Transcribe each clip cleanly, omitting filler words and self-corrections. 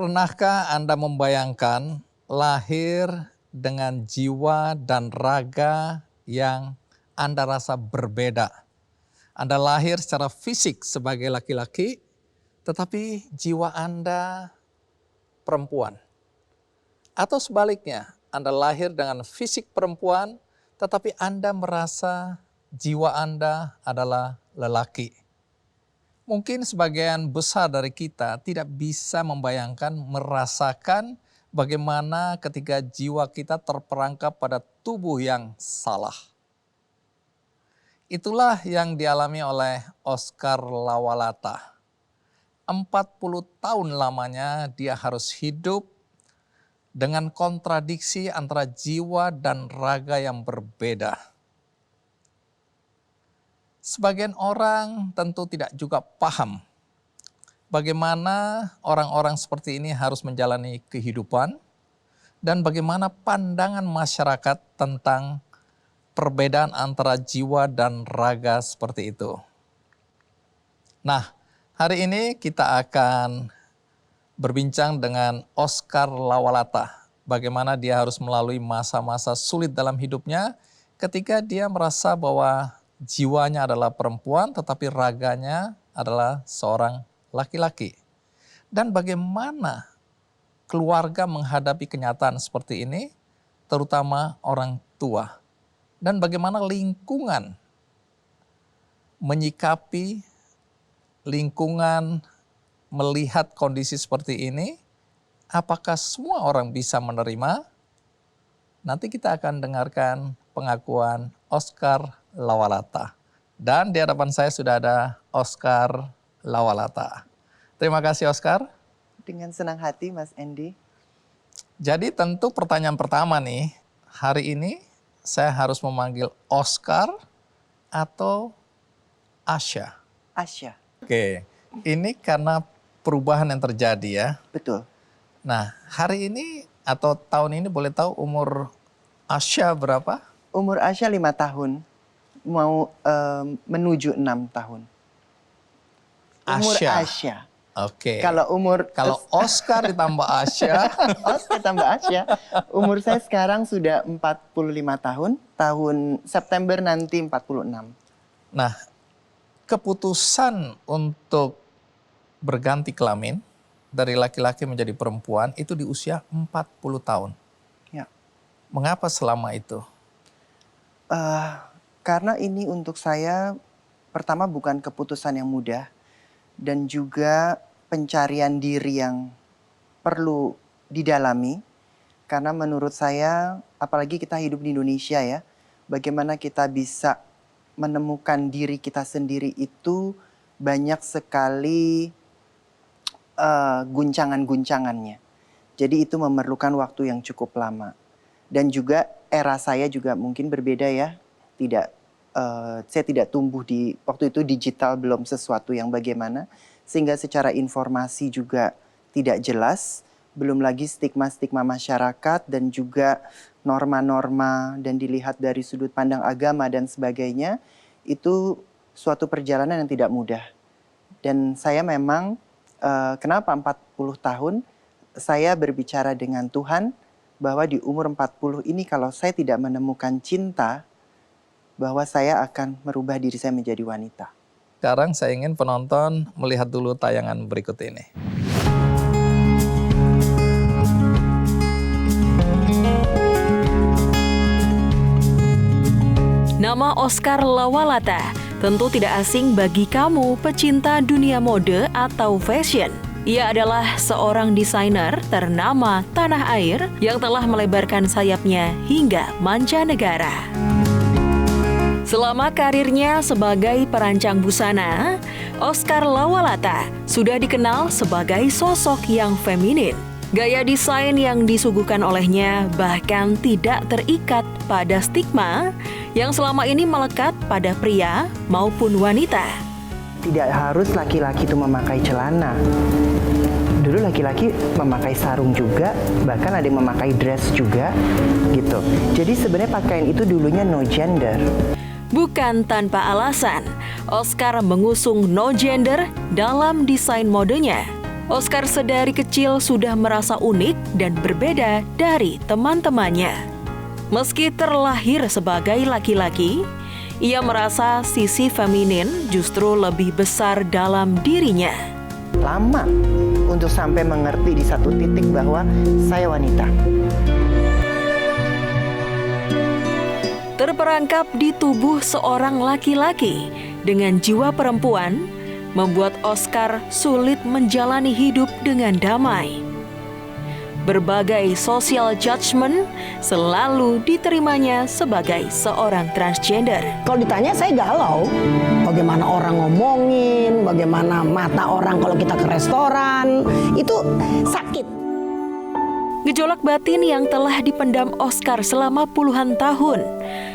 Pernahkah Anda membayangkan lahir dengan jiwa dan raga yang Anda rasa berbeda? Anda lahir secara fisik sebagai laki-laki, tetapi jiwa Anda perempuan. Atau sebaliknya, Anda lahir dengan fisik perempuan, tetapi Anda merasa jiwa Anda adalah lelaki. Mungkin sebagian besar dari kita tidak bisa membayangkan, merasakan bagaimana ketika jiwa kita terperangkap pada tubuh yang salah. Itulah yang dialami oleh Oscar Lawalata. 40 tahun lamanya dia harus hidup dengan kontradiksi antara jiwa dan raga yang berbeda. Sebagian orang tentu tidak juga paham bagaimana orang-orang seperti ini harus menjalani kehidupan dan bagaimana pandangan masyarakat tentang perbedaan antara jiwa dan raga seperti itu. Nah, hari ini kita akan berbincang dengan Oscar Lawalata. Bagaimana dia harus melalui masa-masa sulit dalam hidupnya ketika dia merasa bahwa jiwanya adalah perempuan tetapi raganya adalah seorang laki-laki. Dan bagaimana keluarga menghadapi kenyataan seperti ini, terutama orang tua. Dan bagaimana lingkungan menyikapi, lingkungan melihat kondisi seperti ini, apakah semua orang bisa menerima? Nanti kita akan dengarkan pengakuan Oscar Lawalata. Dan di hadapan saya sudah ada Oscar Lawalata. Terima kasih Oscar. Dengan senang hati Mas Andy. Jadi tentu pertanyaan pertama nih, hari ini saya harus memanggil Oscar atau Asya? Asya. Oke, ini karena perubahan yang terjadi ya. Betul. Nah, hari ini atau tahun ini boleh tahu umur Asya berapa? Umur Asya 5 tahun. Mau menuju 6 tahun. Umur Asya. Oke. Kalau Oscar ditambah Asya. Oscar tambah Asya. Umur saya sekarang sudah 45 tahun. Tahun September nanti 46. Nah, keputusan untuk berganti kelamin dari laki-laki menjadi perempuan itu di usia 40 tahun. Ya. Mengapa selama itu? Karena ini untuk saya pertama bukan keputusan yang mudah dan juga pencarian diri yang perlu didalami. Karena menurut saya, apalagi kita hidup di Indonesia ya, bagaimana kita bisa menemukan diri kita sendiri itu banyak sekali guncangan-guncangannya. Jadi itu memerlukan waktu yang cukup lama. Dan juga era saya juga mungkin berbeda ya. Saya tidak tumbuh di waktu itu digital belum sesuatu yang bagaimana, sehingga secara informasi juga tidak jelas, belum lagi stigma-stigma masyarakat dan juga norma-norma dan dilihat dari sudut pandang agama dan sebagainya, itu suatu perjalanan yang tidak mudah. Dan saya memang kenapa 40 tahun saya berbicara dengan Tuhan bahwa di umur 40 ini kalau saya tidak menemukan cinta, bahwa saya akan merubah diri saya menjadi wanita. Sekarang saya ingin penonton melihat dulu tayangan berikut ini. Nama Oscar Lawalata tentu tidak asing bagi kamu pecinta dunia mode atau fashion. Ia adalah seorang desainer ternama tanah air yang telah melebarkan sayapnya hingga mancanegara. Selama karirnya sebagai perancang busana, Oscar Lawalata sudah dikenal sebagai sosok yang feminin. Gaya desain yang disuguhkan olehnya bahkan tidak terikat pada stigma yang selama ini melekat pada pria maupun wanita. Tidak harus laki-laki itu memakai celana. Dulu laki-laki memakai sarung juga, bahkan ada yang memakai dress juga, gitu. Jadi sebenarnya pakaian itu dulunya no gender. Bukan tanpa alasan, Oscar mengusung no gender dalam desain modenya. Oscar sedari kecil sudah merasa unik dan berbeda dari teman-temannya. Meski terlahir sebagai laki-laki, ia merasa sisi feminin justru lebih besar dalam dirinya. Lama untuk sampai mengerti di satu titik bahwa saya wanita. Terperangkap di tubuh seorang laki-laki dengan jiwa perempuan membuat Oscar sulit menjalani hidup dengan damai. Berbagai social judgment selalu diterimanya sebagai seorang transgender. Kalau ditanya saya galau, bagaimana orang ngomongin, bagaimana mata orang kalau kita ke restoran, itu sakit. Gejolak batin yang telah dipendam Oscar selama puluhan tahun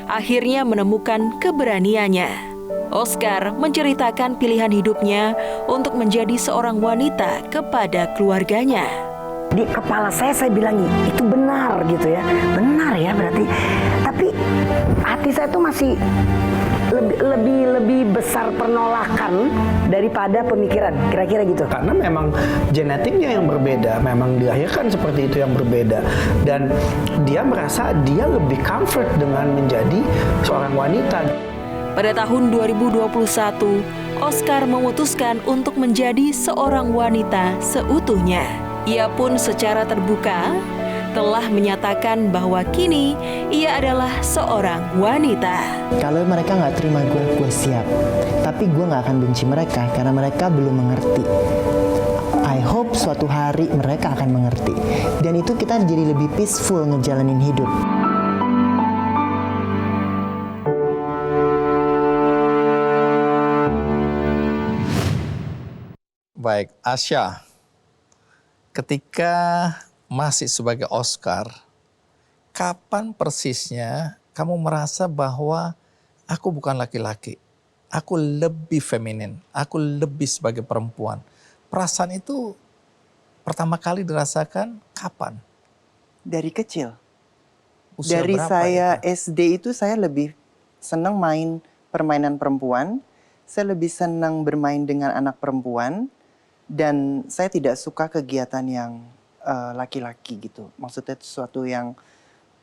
akhirnya menemukan keberaniannya. Oscar menceritakan pilihan hidupnya untuk menjadi seorang wanita kepada keluarganya. Di kepala saya bilang itu benar gitu ya, benar ya berarti. Tapi hati saya tuh masih lebih besar penolakan daripada pemikiran, kira-kira gitu. Karena memang genetiknya yang berbeda, memang dilahirkan seperti itu yang berbeda, dan dia merasa dia lebih comfort dengan menjadi seorang wanita. Pada tahun 2021, Oscar memutuskan untuk menjadi seorang wanita seutuhnya. Ia pun secara terbuka telah menyatakan bahwa kini ia adalah seorang wanita. Kalau mereka nggak terima gue siap. Tapi gue nggak akan benci mereka karena mereka belum mengerti. I hope suatu hari mereka akan mengerti. Dan itu kita jadi lebih peaceful ngejalanin hidup. Baik, Asya, ketika masih sebagai Oscar, kapan persisnya kamu merasa bahwa aku bukan laki-laki, aku lebih feminin, aku lebih sebagai perempuan? Perasaan itu pertama kali dirasakan kapan? Dari kecil. Usia Dari berapa saya itu? SD itu saya lebih senang main permainan perempuan. Saya lebih senang bermain dengan anak perempuan. Dan saya tidak suka kegiatan yang laki-laki gitu. Maksudnya sesuatu yang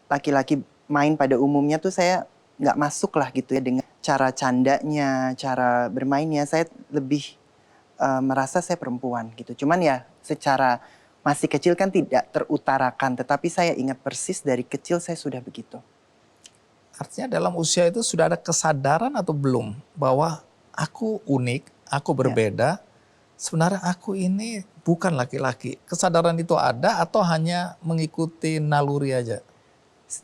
laki-laki main pada umumnya tuh saya nggak masuk lah gitu ya. Dengan cara candanya, cara bermainnya, saya lebih merasa saya perempuan gitu. Cuman ya secara masih kecil kan tidak terutarakan. Tetapi saya ingat persis dari kecil saya sudah begitu. Artinya dalam usia itu sudah ada kesadaran atau belum bahwa aku unik, aku berbeda, sebenarnya aku ini bukan laki-laki. Kesadaran itu ada atau hanya mengikuti naluri aja?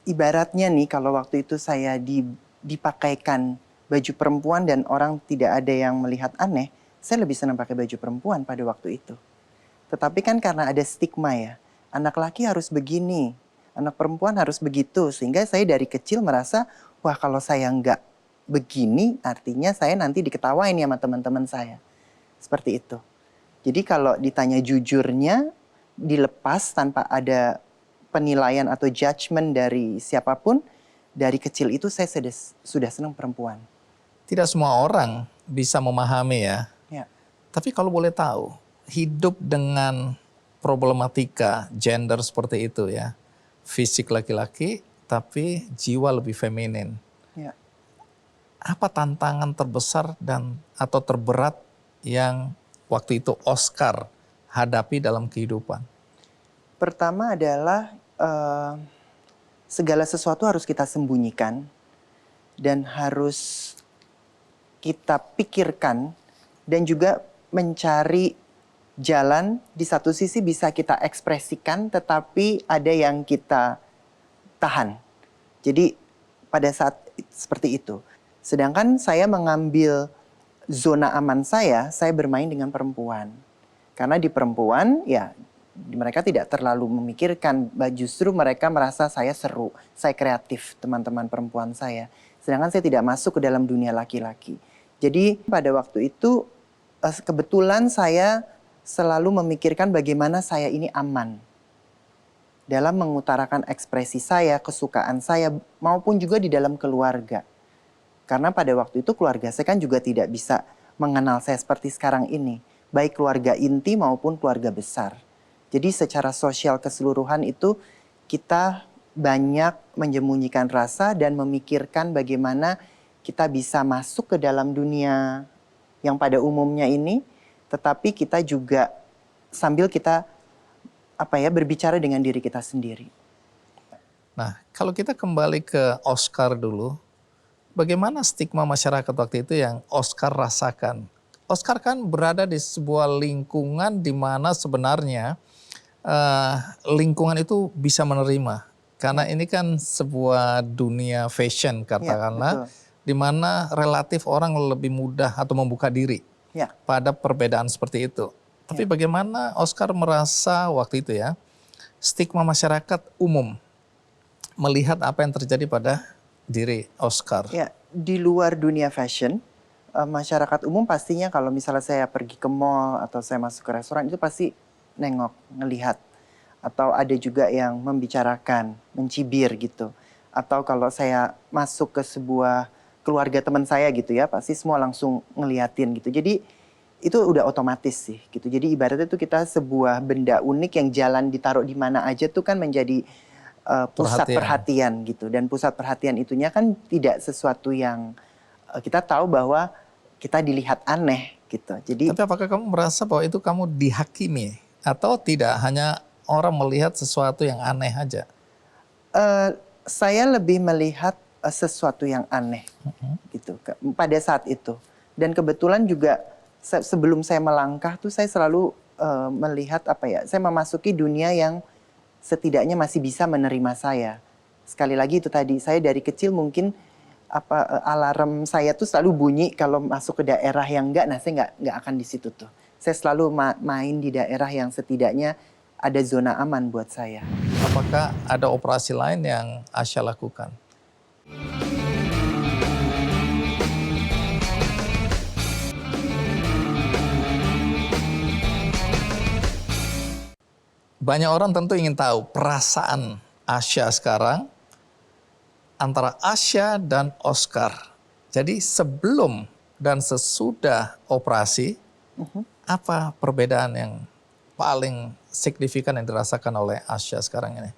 Ibaratnya nih kalau waktu itu saya dipakaikan baju perempuan dan orang tidak ada yang melihat aneh, saya lebih senang pakai baju perempuan pada waktu itu. Tetapi kan karena ada stigma ya, anak laki harus begini, anak perempuan harus begitu. Sehingga saya dari kecil merasa, wah kalau saya nggak begini artinya saya nanti diketawain ya sama teman-teman saya. Seperti itu. Jadi kalau ditanya jujurnya, dilepas tanpa ada penilaian atau judgement dari siapapun, dari kecil itu saya sudah senang perempuan. Tidak semua orang bisa memahami ya. Ya. Tapi kalau boleh tahu, hidup dengan problematika gender seperti itu ya. Fisik laki-laki tapi jiwa lebih feminin. Ya. Apa tantangan terbesar atau terberat yang waktu itu Oscar hadapi dalam kehidupan? Pertama adalah segala sesuatu harus kita sembunyikan dan harus kita pikirkan dan juga mencari jalan di satu sisi bisa kita ekspresikan tetapi ada yang kita tahan. Jadi pada saat seperti itu. Sedangkan saya mengambil zona aman saya bermain dengan perempuan. Karena di perempuan ya mereka tidak terlalu memikirkan, justru mereka merasa saya seru, saya kreatif, teman-teman perempuan saya. Sedangkan saya tidak masuk ke dalam dunia laki-laki. Jadi pada waktu itu kebetulan saya selalu memikirkan bagaimana saya ini aman dalam mengutarakan ekspresi saya, kesukaan saya, maupun juga di dalam keluarga. Karena pada waktu itu keluarga saya kan juga tidak bisa mengenal saya seperti sekarang ini. baik keluarga inti maupun keluarga besar. Jadi secara sosial keseluruhan itu kita banyak menyembunyikan rasa dan memikirkan bagaimana kita bisa masuk ke dalam dunia yang pada umumnya ini, tetapi kita juga sambil kita berbicara dengan diri kita sendiri. Nah, kalau kita kembali ke Oscar dulu, bagaimana stigma masyarakat waktu itu yang Oscar rasakan? Oscar kan berada di sebuah lingkungan di mana sebenarnya lingkungan itu bisa menerima. Karena ini kan sebuah dunia fashion katakanlah, di mana relatif orang lebih mudah atau membuka diri pada perbedaan seperti itu. Tapi bagaimana Oscar merasa waktu itu ya, stigma masyarakat umum melihat apa yang terjadi pada diri Oscar? Ya, di luar dunia fashion, masyarakat umum pastinya kalau misalnya saya pergi ke mall atau saya masuk ke restoran itu pasti nengok, ngelihat. Atau ada juga yang membicarakan, mencibir gitu. Atau kalau saya masuk ke sebuah keluarga teman saya gitu ya, pasti semua langsung ngeliatin gitu. Jadi itu udah otomatis sih gitu. Jadi ibaratnya tuh kita sebuah benda unik yang jalan ditaruh di mana aja tuh kan menjadi pusat perhatian gitu. Dan pusat perhatian itunya kan tidak sesuatu yang kita tahu bahwa kita dilihat aneh gitu. Jadi, tapi apakah kamu merasa bahwa itu kamu dihakimi atau tidak, hanya orang melihat sesuatu yang aneh aja? Saya lebih melihat sesuatu yang aneh gitu pada saat itu. Dan kebetulan juga sebelum saya melangkah tuh saya selalu melihat saya memasuki dunia yang setidaknya masih bisa menerima saya. Sekali lagi itu tadi, saya dari kecil mungkin alarm saya tuh selalu bunyi kalau masuk ke daerah yang enggak, nah saya nggak akan di situ tuh. Saya selalu main di daerah yang setidaknya ada zona aman buat saya. Apakah ada operasi lain yang Asya lakukan? Banyak orang tentu ingin tahu perasaan Asya sekarang antara Asya dan Oscar. Jadi sebelum dan sesudah operasi, apa perbedaan yang paling signifikan yang dirasakan oleh Asya sekarang ini?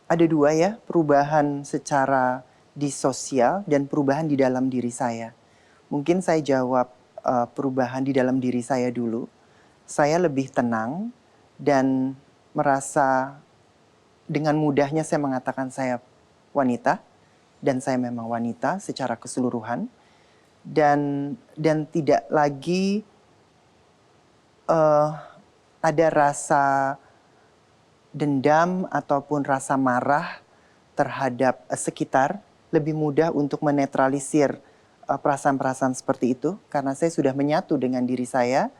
Ada dua ya, perubahan secara di sosial dan perubahan di dalam diri saya. Mungkin saya jawab perubahan di dalam diri saya dulu. Saya lebih tenang dan merasa dengan mudahnya saya mengatakan saya wanita, dan saya memang wanita secara keseluruhan, dan tidak lagi ada rasa dendam ataupun rasa marah terhadap sekitar. Lebih mudah untuk menetralisir perasaan-perasaan seperti itu karena saya sudah menyatu dengan diri saya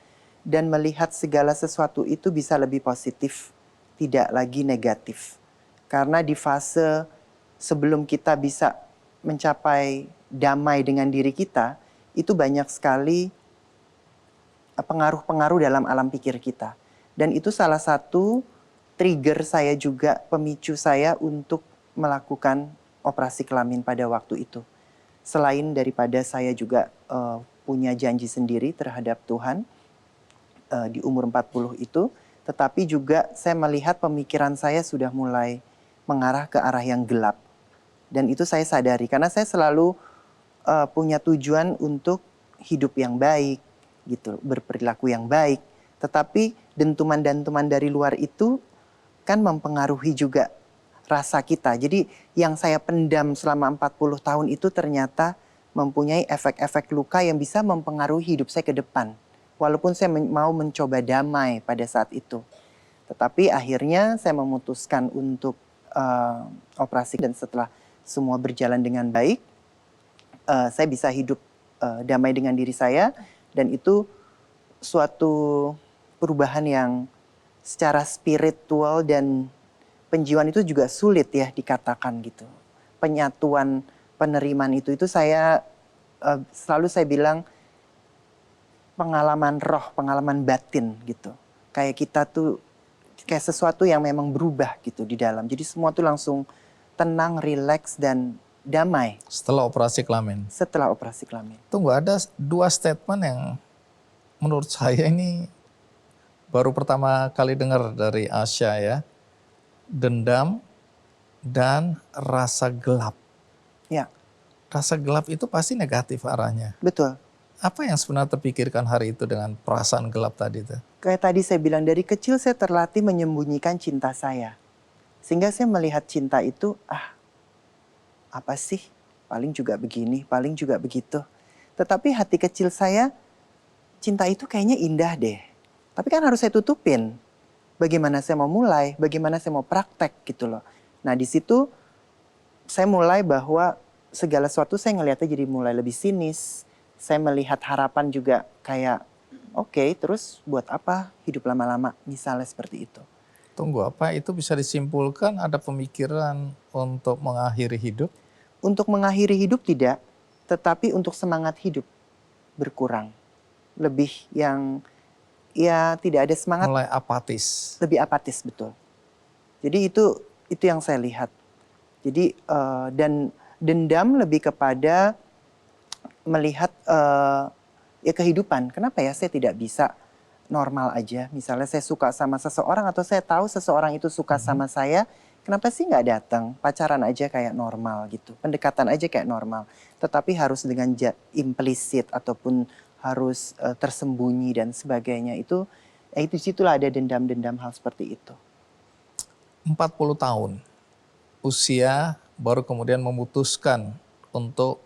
dan melihat segala sesuatu itu bisa lebih positif, tidak lagi negatif. Karena di fase sebelum kita bisa mencapai damai dengan diri kita, itu banyak sekali pengaruh-pengaruh dalam alam pikir kita. Dan itu salah satu trigger saya juga, pemicu saya untuk melakukan operasi kelamin pada waktu itu. Selain daripada saya juga punya janji sendiri terhadap Tuhan di umur 40 itu, tetapi juga saya melihat pemikiran saya sudah mulai mengarah ke arah yang gelap. Dan itu saya sadari karena saya selalu punya tujuan untuk hidup yang baik, gitu, berperilaku yang baik. Tetapi dentuman-dentuman dari luar itu kan mempengaruhi juga rasa kita. Jadi yang saya pendam selama 40 tahun itu ternyata mempunyai efek-efek luka yang bisa mempengaruhi hidup saya ke depan. Walaupun saya mau mencoba damai pada saat itu. Tetapi akhirnya saya memutuskan untuk operasi dan setelah semua berjalan dengan baik, saya bisa hidup damai dengan diri saya, dan itu suatu perubahan yang secara spiritual dan penjiwaan itu juga sulit ya dikatakan gitu. Penyatuan, penerimaan itu saya selalu saya bilang pengalaman roh, pengalaman batin gitu. Kayak kita tuh kayak sesuatu yang memang berubah gitu di dalam. Jadi semua tuh langsung tenang, rileks dan damai. Setelah operasi kelamin? Setelah operasi kelamin. Tunggu, ada dua statement yang menurut saya ini baru pertama kali dengar dari Asya ya. Dendam dan rasa gelap. Ya, Rasa gelap itu pasti negatif arahnya. betul. Apa yang sebenarnya terpikirkan hari itu dengan perasaan gelap tadi itu? Kayak tadi saya bilang, dari kecil saya terlatih menyembunyikan cinta saya. Sehingga saya melihat cinta itu, apa sih? Paling juga begini, paling juga begitu. Tetapi hati kecil saya, cinta itu kayaknya indah deh. Tapi kan harus saya tutupin. Bagaimana saya mau mulai, bagaimana saya mau praktek gitu loh. Nah di situ saya mulai bahwa segala sesuatu saya ngelihatnya jadi mulai lebih sinis. Saya melihat harapan juga kayak, oke, terus buat apa hidup lama-lama, misalnya seperti itu. Tunggu, apa itu bisa disimpulkan ada pemikiran untuk mengakhiri hidup? Untuk mengakhiri hidup tidak, tetapi untuk semangat hidup berkurang. Lebih yang, ya tidak ada semangat, Mulai apatis. lebih apatis, betul. Jadi itu yang saya lihat. Jadi dan dendam lebih kepada melihat ya kehidupan. Kenapa ya saya tidak bisa normal aja? Misalnya saya suka sama seseorang atau saya tahu seseorang itu suka sama saya, kenapa sih nggak datang? Pacaran aja kayak normal gitu, pendekatan aja kayak normal. Tetapi harus dengan implisit ataupun harus tersembunyi dan sebagainya. Itu situlah ada dendam-dendam hal seperti itu. 40 tahun usia baru kemudian memutuskan untuk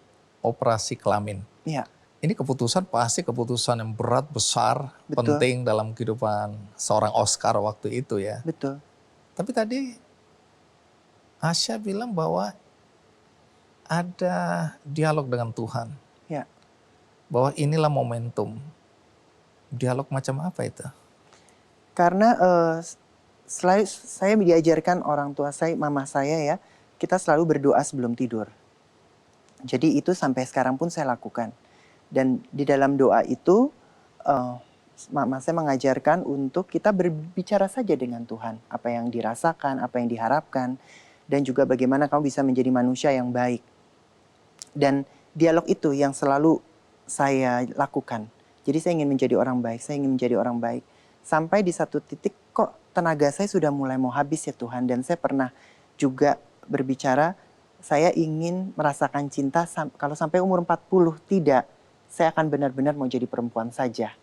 operasi kelamin. Iya, Ini keputusan pasti keputusan yang berat, besar, Betul. penting dalam kehidupan seorang Oscar waktu itu ya. betul. Tapi tadi Asya bilang bahwa ada dialog dengan Tuhan. Ya. Bahwa inilah momentum. Dialog macam apa itu? Karena selalu saya diajarkan orang tua saya, mama saya ya, kita selalu berdoa sebelum tidur. Jadi itu sampai sekarang pun saya lakukan. Dan di dalam doa itu, mama saya mengajarkan untuk kita berbicara saja dengan Tuhan. Apa yang dirasakan, apa yang diharapkan, dan juga bagaimana kamu bisa menjadi manusia yang baik. Dan dialog itu yang selalu saya lakukan. Jadi saya ingin menjadi orang baik, saya ingin menjadi orang baik. Sampai di satu titik kok tenaga saya sudah mulai mau habis ya Tuhan. Dan saya pernah juga berbicara, saya ingin merasakan cinta kalau sampai umur 40 tidak, saya akan benar-benar mau jadi perempuan saja.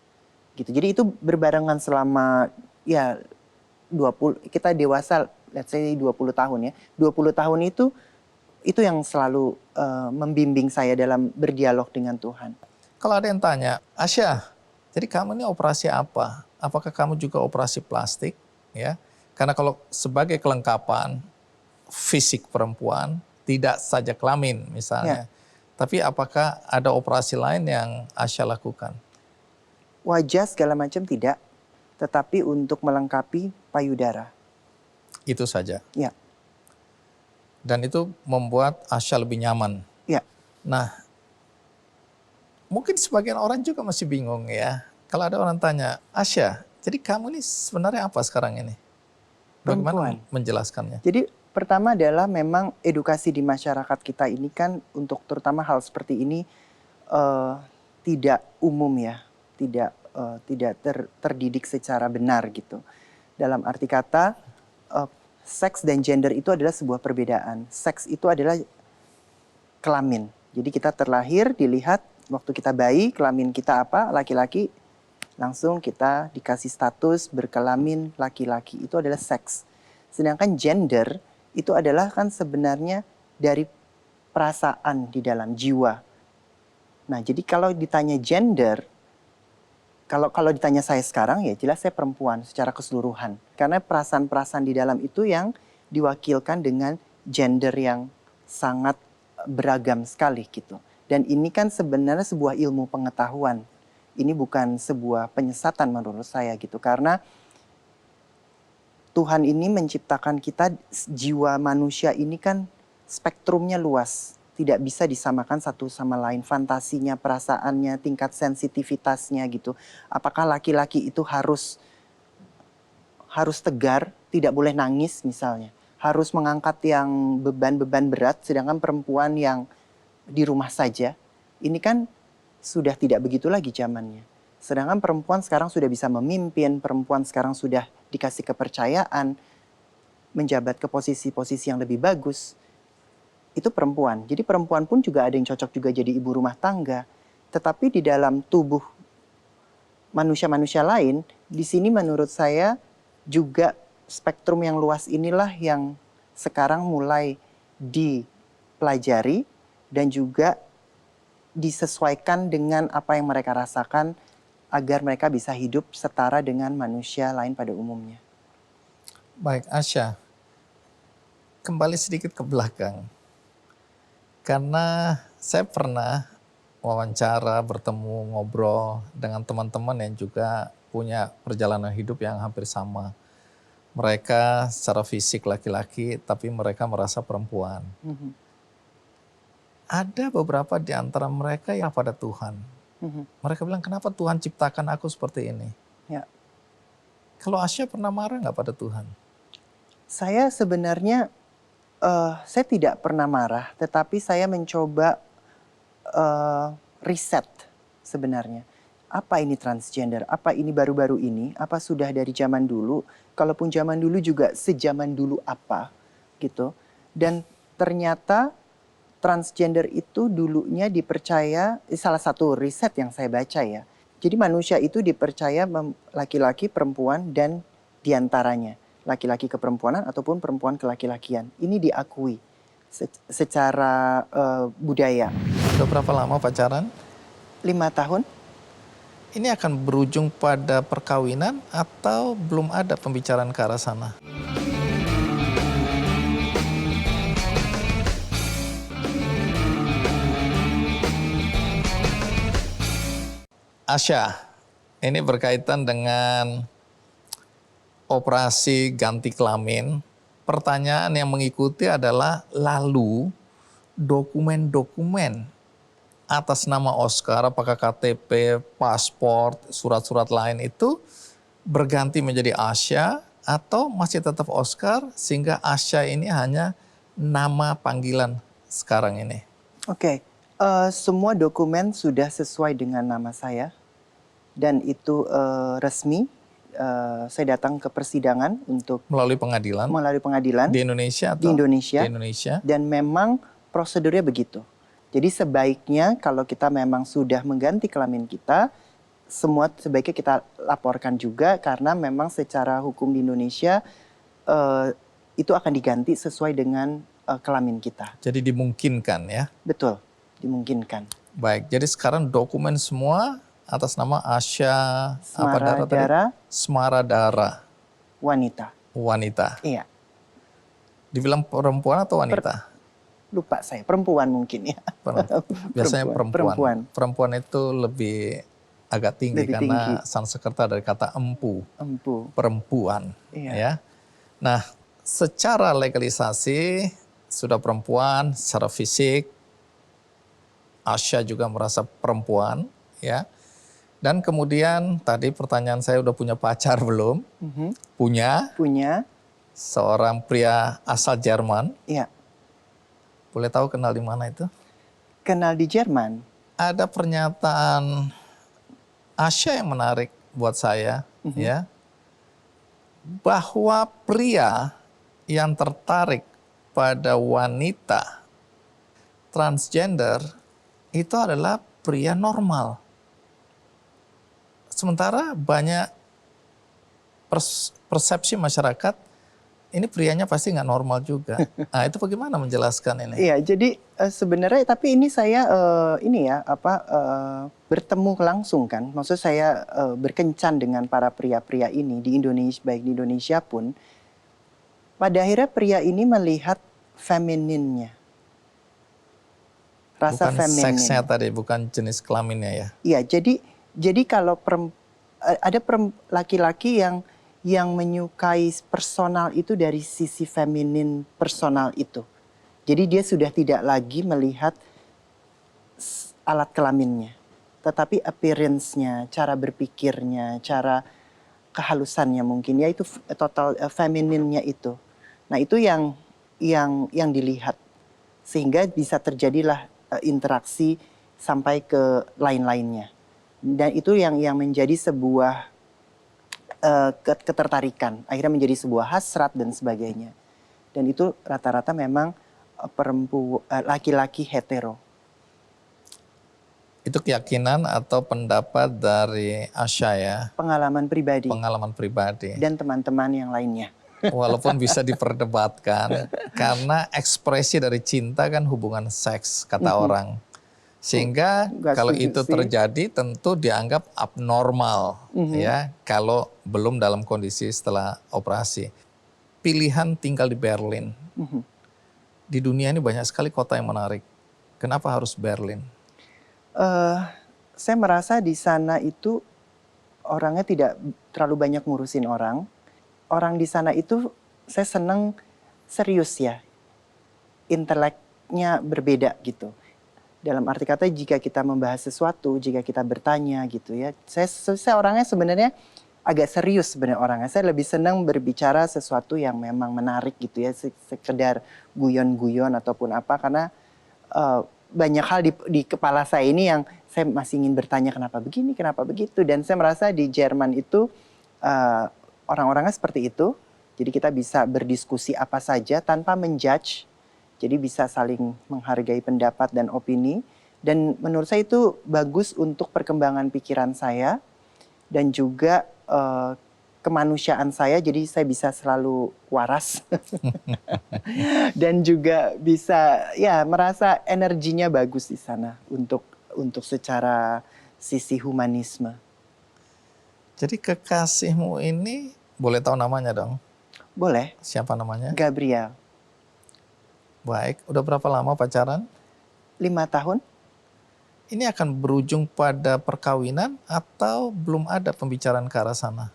Gitu. Jadi itu berbarengan selama ya 20, kita dewasa let's say 20 tahun ya. 20 tahun itu yang selalu membimbing saya dalam berdialog dengan Tuhan. Kalau ada yang tanya, Asya, jadi kamu ini operasi apa? Apakah kamu juga operasi plastik? Ya, karena kalau sebagai kelengkapan fisik perempuan, tidak saja kelamin misalnya. Tapi apakah ada operasi lain yang Asya lakukan? Wajah segala macam tidak, tetapi untuk melengkapi payudara. Itu saja. Ya, Dan itu membuat Asya lebih nyaman. ya. Nah, mungkin sebagian orang juga masih bingung ya. Kalau ada orang tanya, Asya, jadi kamu ini sebenarnya apa sekarang ini? Bagaimana Perempuan. menjelaskannya? Jadi pertama adalah memang edukasi di masyarakat kita ini kan untuk terutama hal seperti ini tidak umum ya, tidak terdidik secara benar gitu. Dalam arti kata seks dan gender itu adalah sebuah perbedaan. Seks itu adalah kelamin. Jadi kita terlahir dilihat waktu kita bayi kelamin kita apa, laki-laki, langsung kita dikasih status berkelamin laki-laki, itu adalah seks. Sedangkan gender itu adalah kan sebenarnya dari perasaan di dalam jiwa. Nah, jadi kalau ditanya gender, kalau ditanya saya sekarang ya jelas saya perempuan secara keseluruhan. Karena perasaan-perasaan di dalam itu yang diwakilkan dengan gender yang sangat beragam sekali gitu. Dan ini kan sebenarnya sebuah ilmu pengetahuan. Ini bukan sebuah penyesatan menurut saya gitu. Karena Tuhan ini menciptakan kita, jiwa manusia ini kan spektrumnya luas. Tidak bisa disamakan satu sama lain. Fantasinya, perasaannya, tingkat sensitivitasnya gitu. Apakah laki-laki itu harus tegar, tidak boleh nangis misalnya. Harus mengangkat yang beban-beban berat, sedangkan perempuan yang di rumah saja. Ini kan sudah tidak begitu lagi zamannya. Sedangkan perempuan sekarang sudah bisa memimpin, perempuan sekarang sudah dikasih kepercayaan, menjabat ke posisi-posisi yang lebih bagus. Itu perempuan. Jadi perempuan pun juga ada yang cocok juga jadi ibu rumah tangga. Tetapi di dalam tubuh manusia-manusia lain, di sini menurut saya juga spektrum yang luas inilah yang sekarang mulai dipelajari dan juga disesuaikan dengan apa yang mereka rasakan agar mereka bisa hidup setara dengan manusia lain pada umumnya. Baik, Asya, kembali sedikit ke belakang. Karena saya pernah wawancara, bertemu, ngobrol dengan teman-teman yang juga punya perjalanan hidup yang hampir sama. Mereka secara fisik laki-laki, tapi mereka merasa perempuan. Ada beberapa di antara mereka yang pada Tuhan. Mereka bilang, kenapa Tuhan ciptakan aku seperti ini? Ya. Kalau Asya pernah marah nggak pada Tuhan? Saya sebenarnya, saya tidak pernah marah, tetapi saya mencoba riset sebenarnya. Apa ini transgender? Apa ini baru-baru ini? Apa sudah dari zaman dulu? Kalaupun zaman dulu juga sejaman dulu apa? Gitu. Dan ternyata transgender itu dulunya dipercaya, salah satu riset yang saya baca ya. Jadi manusia itu dipercaya laki-laki, perempuan, dan diantaranya. Laki-laki keperempuanan ataupun perempuan ke laki-lakian. Ini diakui secara budaya. Udah berapa lama pacaran? 5 tahun. Ini akan berujung pada perkawinan atau belum ada pembicaraan ke arah sana? Asya, ini berkaitan dengan operasi ganti kelamin. Pertanyaan yang mengikuti adalah lalu dokumen-dokumen atas nama Oscar, apakah KTP, paspor, surat-surat lain itu berganti menjadi Asya atau masih tetap Oscar sehingga Asya ini hanya nama panggilan sekarang ini? Oke. Semua dokumen sudah sesuai dengan nama saya dan itu resmi. Saya datang ke persidangan untuk Melalui pengadilan melalui pengadilan di Indonesia atau di Indonesia. Di Indonesia. Dan memang prosedurnya begitu. Jadi sebaiknya kalau kita memang sudah mengganti kelamin kita, semua sebaiknya kita laporkan juga karena memang secara hukum di Indonesia itu akan diganti sesuai dengan kelamin kita. Jadi dimungkinkan ya. Betul, dimungkinkan. Baik, jadi sekarang dokumen semua atas nama Asya Semaradara Semaradara wanita. wanita. Iya, Dibilang perempuan atau wanita? lupa saya, perempuan mungkin ya. Biasanya perempuan. Perempuan. Perempuan itu lebih agak tinggi Lebih karena tinggi. Sanskerta dari kata empu, Empu. perempuan. Iya. Ya. Nah, secara legalisasi sudah perempuan, secara fisik Asya juga merasa perempuan, ya. Dan kemudian tadi pertanyaan saya udah punya pacar belum? Punya, Punya, seorang pria asal Jerman. iya. Boleh tahu kenal di mana itu? Kenal di Jerman. Ada pernyataan Asya yang menarik buat saya, ya. Bahwa pria yang tertarik pada wanita transgender itu adalah pria normal. Sementara banyak persepsi masyarakat, ini prianya pasti nggak normal juga. Nah, itu bagaimana menjelaskan ini? Iya, jadi sebenarnya tapi ini saya bertemu langsung kan. Maksud saya berkencan dengan para pria-pria ini di Indonesia, baik di Indonesia pun. Pada akhirnya pria ini melihat femininnya. Rasa Bukan feminin. seksnya tadi, bukan jenis kelaminnya ya. Iya, jadi kalau ada laki-laki yang menyukai personal itu dari sisi feminin personal itu. Jadi dia sudah tidak lagi melihat alat kelaminnya, tetapi appearance-nya, cara berpikirnya, cara kehalusannya mungkin, ya itu total femininnya itu. Nah itu yang dilihat sehingga bisa terjadilah interaksi sampai ke lain-lainnya. Dan itu yang menjadi sebuah ketertarikan, akhirnya menjadi sebuah hasrat dan sebagainya. Dan itu rata-rata memang laki-laki hetero. Itu keyakinan atau pendapat dari Asya ya, Pengalaman pribadi pengalaman pribadi. dan teman-teman yang lainnya. Walaupun bisa diperdebatkan, karena ekspresi dari cinta kan hubungan seks, kata orang. Sehingga Nggak kalau setuju itu sih. terjadi tentu dianggap abnormal ya, kalau belum dalam kondisi setelah operasi. Pilihan tinggal di Berlin. Di dunia ini banyak sekali kota yang menarik. Kenapa harus Berlin? Saya merasa di sana itu orangnya tidak terlalu banyak ngurusin orang. Orang di sana itu saya senang serius ya. Inteleknya berbeda gitu. Dalam arti kata jika kita membahas sesuatu, jika kita bertanya gitu ya. Saya orangnya sebenarnya agak serius sebenarnya orangnya. Saya lebih senang berbicara sesuatu yang memang menarik gitu ya. Sekedar guyon-guyon ataupun apa, karena banyak hal di kepala saya ini yang saya masih ingin bertanya kenapa begini, kenapa begitu. Dan saya merasa di Jerman itu orang-orangnya seperti itu. Jadi kita bisa berdiskusi apa saja tanpa menjudge. Jadi bisa saling menghargai pendapat dan opini. Dan menurut saya itu bagus untuk perkembangan pikiran saya. Dan juga kemanusiaan saya, jadi saya bisa selalu waras. Dan juga bisa ya merasa energinya bagus di sana untuk secara sisi humanisme. Jadi kekasihmu ini, boleh tahu namanya dong? Boleh. Siapa namanya? Gabriel. Baik, udah berapa lama pacaran? 5 tahun. Ini akan berujung pada perkawinan atau belum ada pembicaraan ke arah sana?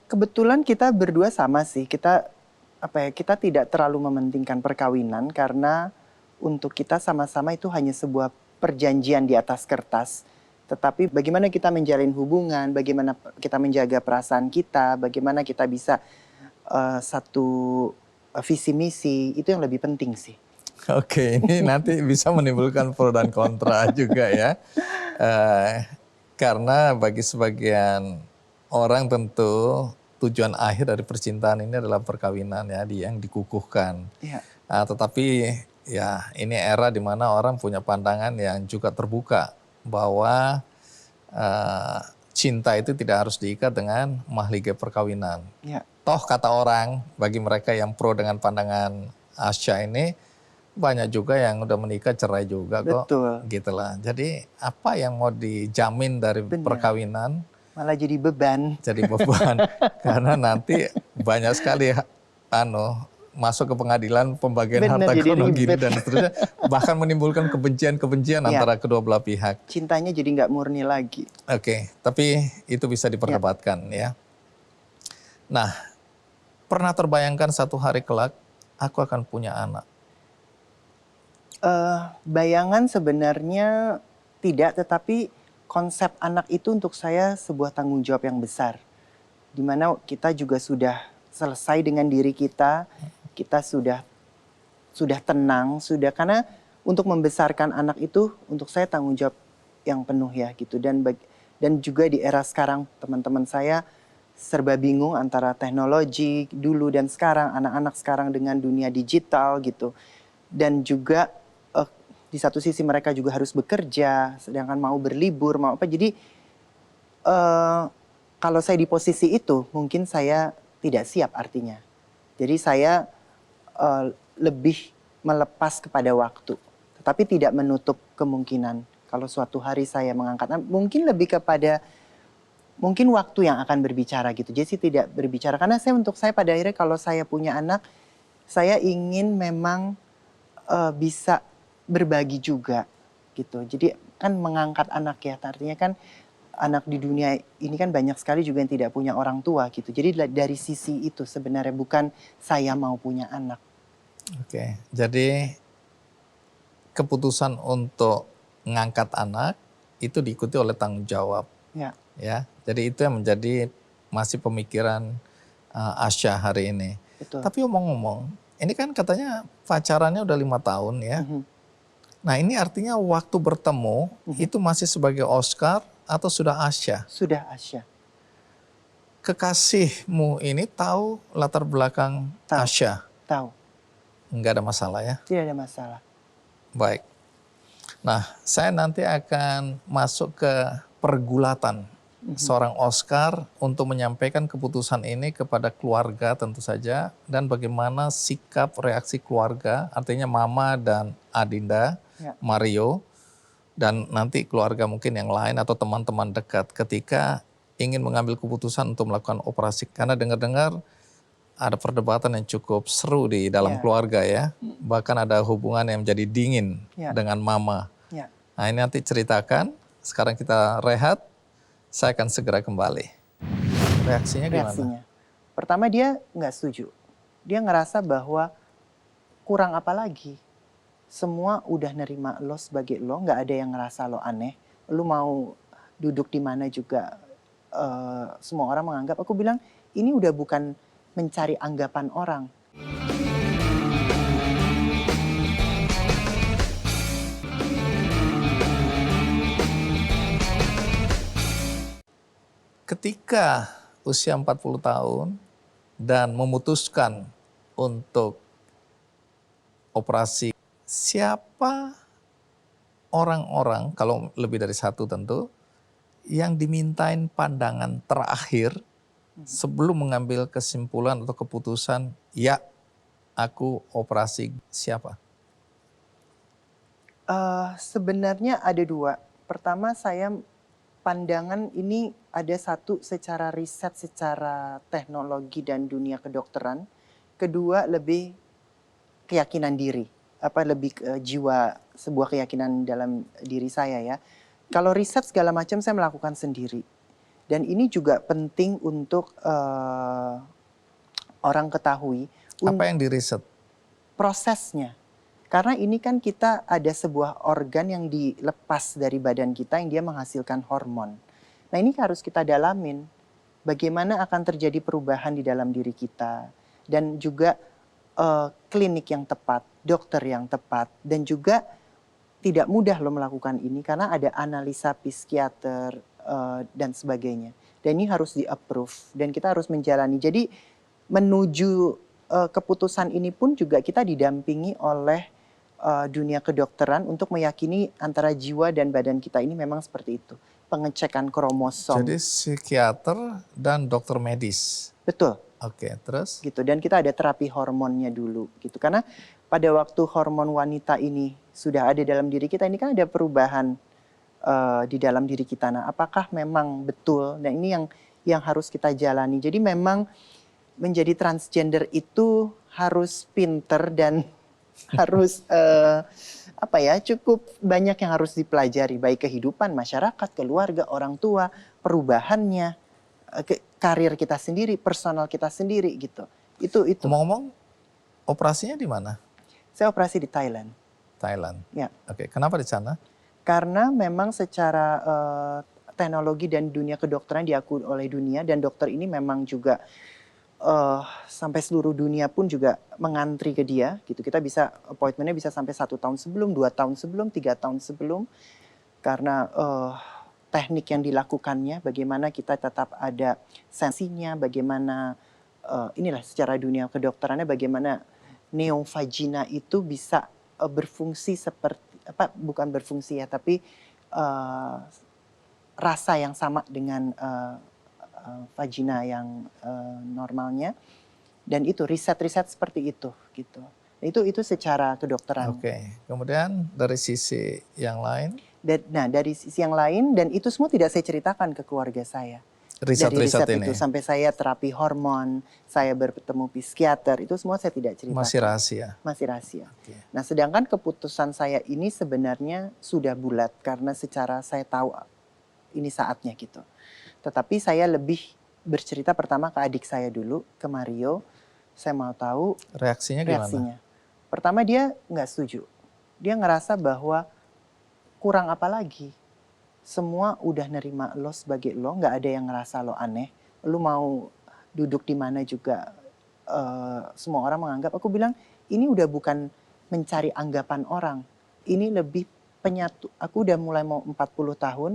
Kebetulan kita berdua sama sih. Kita tidak terlalu mementingkan perkawinan karena untuk kita sama-sama itu hanya sebuah perjanjian di atas kertas. Tetapi bagaimana kita menjalin hubungan, bagaimana kita menjaga perasaan kita, bagaimana kita bisa satu visi misi, itu yang lebih penting sih. Oke, ini nanti bisa menimbulkan pro dan kontra juga ya. Karena bagi sebagian orang tentu tujuan akhir dari percintaan ini adalah perkawinan ya, yang dikukuhkan. Ya. Tetapi ya ini era di mana orang punya pandangan yang juga terbuka bahwa cinta itu tidak harus diikat dengan mahligai perkawinan. Ya. Toh kata orang, bagi mereka yang pro dengan pandangan Asya ini, banyak juga yang udah menikah cerai juga kok. Betul. Gitulah. Jadi apa yang mau dijamin dari perkawinan? Malah jadi beban. Jadi beban. Karena nanti banyak sekali masuk ke pengadilan pembagian harta karun gini dan seterusnya. Bahkan menimbulkan kebencian-kebencian antara kedua belah pihak. Cintanya jadi nggak murni lagi. Oke, tapi itu bisa diperdebatkan ya. Nah, pernah terbayangkan satu hari kelak aku akan punya anak? Bayangan sebenarnya tidak, tetapi konsep anak itu untuk saya sebuah tanggung jawab yang besar. Dimana kita juga sudah selesai dengan diri kita sudah tenang, karena untuk membesarkan anak itu untuk saya tanggung jawab yang penuh ya gitu. Dan juga di era sekarang teman-teman saya serba bingung antara teknologi dulu dan sekarang, anak-anak sekarang dengan dunia digital gitu. Dan juga di satu sisi mereka juga harus bekerja, sedangkan mau berlibur, mau apa. Jadi kalau saya di posisi itu, mungkin saya tidak siap artinya. Jadi saya lebih melepas kepada waktu. Tetapi tidak menutup kemungkinan kalau suatu hari saya mengangkat anak, mungkin lebih kepada mungkin waktu yang akan berbicara gitu. Jadi tidak berbicara, karena untuk saya pada akhirnya kalau saya punya anak, saya ingin memang bisa berbagi juga gitu. Jadi kan mengangkat anak ya, artinya kan anak di dunia ini kan banyak sekali juga yang tidak punya orang tua gitu. Jadi dari sisi itu sebenarnya bukan saya mau punya anak. Oke, jadi keputusan untuk mengangkat anak itu diikuti oleh tanggung jawab. Ya. Ya, jadi itu yang menjadi masih pemikiran Asya hari ini. Betul. Tapi omong-omong, ini kan katanya pacarannya udah 5 tahun ya. Nah ini artinya waktu bertemu itu masih sebagai Oscar atau sudah Asya? Sudah Asya. Kekasihmu ini tahu latar belakang Tahu. Asya? Tahu. Enggak ada masalah ya? Tidak ada masalah. Baik. Nah, saya nanti akan masuk ke pergulatan seorang Oscar untuk menyampaikan keputusan ini kepada keluarga tentu saja, dan bagaimana sikap reaksi keluarga, artinya Mama dan Adinda, Ya. Mario, dan nanti keluarga mungkin yang lain atau teman-teman dekat ketika ingin mengambil keputusan untuk melakukan operasi. Karena dengar-dengar ada perdebatan yang cukup seru di dalam Ya. keluarga ya, bahkan ada hubungan yang menjadi dingin Ya. dengan Mama. Ya. Nah ini nanti ceritakan, sekarang kita rehat, saya akan segera kembali. Reaksinya gimana? Reaksinya. Pertama dia nggak setuju. Dia ngerasa bahwa kurang apa lagi. Semua udah nerima lo sebagai lo, nggak ada yang ngerasa lo aneh. Lo mau duduk di mana juga semua orang menganggap. Aku bilang ini udah bukan mencari anggapan orang. Ketika usia 40 tahun dan memutuskan untuk operasi, siapa orang-orang, kalau lebih dari satu tentu, yang dimintain pandangan terakhir sebelum mengambil kesimpulan atau keputusan, ya aku operasi, siapa? Sebenarnya ada dua. Pertama pandangan ini ada satu secara riset, secara teknologi dan dunia kedokteran. Kedua lebih keyakinan diri, lebih jiwa, sebuah keyakinan dalam diri saya ya. Kalau riset segala macam saya melakukan sendiri. Dan ini juga penting untuk orang ketahui. Apa yang diriset? Prosesnya. Karena ini kan kita ada sebuah organ yang dilepas dari badan kita yang dia menghasilkan hormon. Nah ini harus kita dalamin. Bagaimana akan terjadi perubahan di dalam diri kita. Dan juga klinik yang tepat, dokter yang tepat. Dan juga tidak mudah lo melakukan ini karena ada analisa psikiater dan sebagainya. Dan ini harus di-approve dan kita harus menjalani. Jadi menuju keputusan ini pun juga kita didampingi oleh dunia kedokteran untuk meyakini antara jiwa dan badan kita ini memang seperti itu. Pengecekan kromosom. Jadi psikiater dan dokter medis. Betul. Oke, terus? Gitu. Dan kita ada terapi hormonnya dulu gitu. Karena pada waktu hormon wanita ini sudah ada dalam diri kita, ini kan ada perubahan di dalam diri kita. Nah, apakah memang betul? Nah, ini yang harus kita jalani. Jadi memang menjadi transgender itu harus pinter dan harus cukup banyak yang harus dipelajari, baik kehidupan masyarakat, keluarga, orang tua, perubahannya, karir kita sendiri, personal kita sendiri gitu. Itu. Ngomong-ngomong, operasinya di mana? Saya operasi di Thailand. Thailand. Ya. Oke, kenapa di sana? Karena memang secara teknologi dan dunia kedokteran diakui oleh dunia, dan dokter ini memang juga sampai seluruh dunia pun juga mengantri ke dia gitu. Kita bisa appointmentnya bisa sampai 1 tahun sebelum, 2 tahun sebelum, 3 tahun sebelum, karena teknik yang dilakukannya, bagaimana kita tetap ada sensinya, bagaimana inilah secara dunia kedokterannya, bagaimana neovagina itu bisa berfungsi seperti bukan berfungsi ya, tapi rasa yang sama dengan vagina yang normalnya. Dan itu riset-riset seperti itu gitu. Itu secara kedokteran. Oke. Kemudian dari sisi yang lain? Dari sisi yang lain, dan itu semua tidak saya ceritakan ke keluarga saya. Riset-riset Dari riset ini? itu sampai saya terapi hormon, saya bertemu psikiater, itu semua saya tidak ceritakan. Masih rahasia? Masih rahasia. Oke. Nah, sedangkan keputusan saya ini sebenarnya sudah bulat karena secara saya tahu ini saatnya gitu. Tetapi saya lebih bercerita pertama ke adik saya dulu, ke Mario. Saya mau tahu Reaksinya gimana? Pertama dia nggak setuju. Dia ngerasa bahwa kurang apa lagi. Semua udah nerima lo sebagai lo, nggak ada yang ngerasa lo aneh. Lo mau duduk di mana juga semua orang menganggap. Aku bilang ini udah bukan mencari anggapan orang. Ini lebih penyatu. Aku udah mulai mau 40 tahun.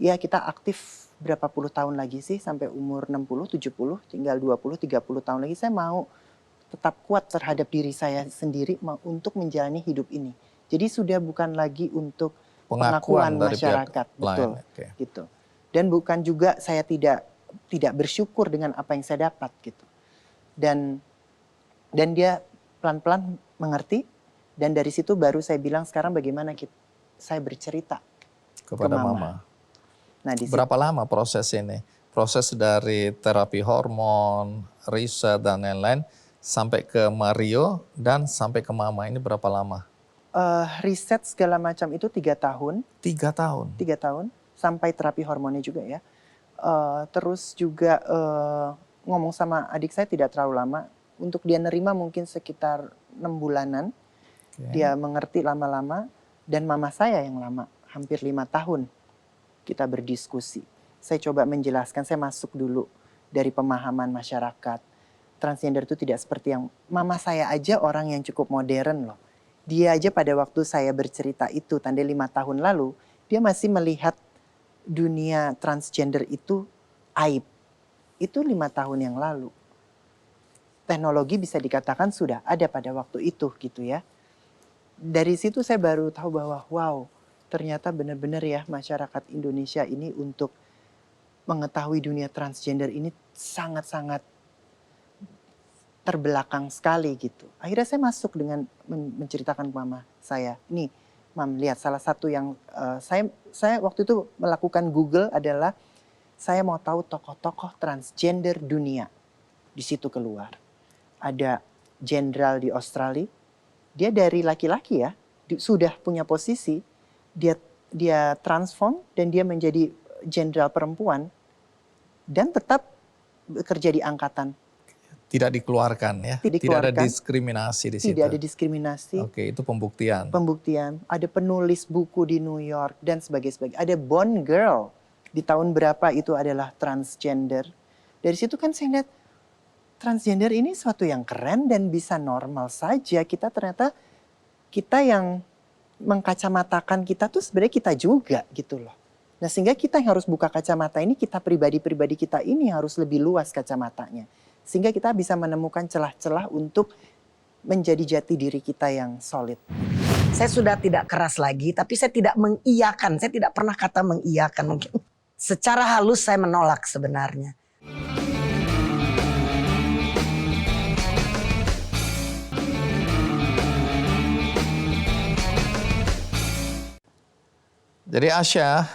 ya kita aktif berapa puluh tahun lagi sih sampai umur 60, 70, tinggal 20, 30 tahun lagi saya mau tetap kuat terhadap diri saya sendiri untuk menjalani hidup ini. Jadi sudah bukan lagi untuk pengakuan dari masyarakat, pihak betul, lain. Oke. gitu. Dan bukan juga saya tidak bersyukur dengan apa yang saya dapat gitu. Dan dia pelan-pelan mengerti dan dari situ baru saya bilang sekarang bagaimana saya bercerita Kepada ke Mama. Mama. Nah, di situ, Berapa lama proses ini? Proses dari terapi hormon, riset dan lain-lain sampai ke Mario dan sampai ke Mama ini berapa lama? riset segala macam itu 3 tahun. 3 tahun. 3 tahun sampai terapi hormonnya juga ya. Terus juga ngomong sama adik saya tidak terlalu lama. Untuk dia nerima mungkin sekitar 6 bulanan. Oke. Dia mengerti lama-lama. Dan mama saya yang lama, hampir 5 tahun kita berdiskusi. Saya coba menjelaskan, saya masuk dulu dari pemahaman masyarakat. Transgender itu tidak seperti yang mama saya aja orang yang cukup modern loh. Dia aja pada waktu saya bercerita itu, tanda 5 tahun lalu, dia masih melihat dunia transgender itu aib. Itu 5 tahun yang lalu. Teknologi bisa dikatakan sudah ada pada waktu itu gitu ya. Dari situ saya baru tahu bahwa wow, ternyata benar-benar ya masyarakat Indonesia ini untuk mengetahui dunia transgender ini sangat-sangat terbelakang sekali gitu. Akhirnya saya masuk dengan menceritakan ke mama saya. Nih, Mam, lihat salah satu yang saya waktu itu melakukan Google adalah saya mau tahu tokoh-tokoh transgender dunia. Di situ keluar. Ada jenderal di Australia. Dia dari laki-laki ya, sudah punya posisi, dia transform dan dia menjadi jenderal perempuan dan tetap bekerja di angkatan. Tidak dikeluarkan ya? Tidak ada diskriminasi di situ? Tidak ada diskriminasi. Oke, itu pembuktian. Pembuktian. Ada penulis buku di New York dan sebagainya. Ada Bond Girl. Di tahun berapa itu adalah transgender. Dari situ kan saya lihat transgender ini suatu yang keren dan bisa normal saja. Kita yang mengkacamatakan kita tuh sebenarnya kita juga gitu loh. Nah sehingga kita yang harus buka kacamata ini, kita pribadi-pribadi kita ini harus lebih luas kacamatanya. Sehingga kita bisa menemukan celah-celah untuk menjadi jati diri kita yang solid. Saya sudah tidak keras lagi, tapi saya tidak mengiyakan. Saya tidak pernah kata mengiyakan. Mungkin secara halus saya menolak sebenarnya. Jadi Asya,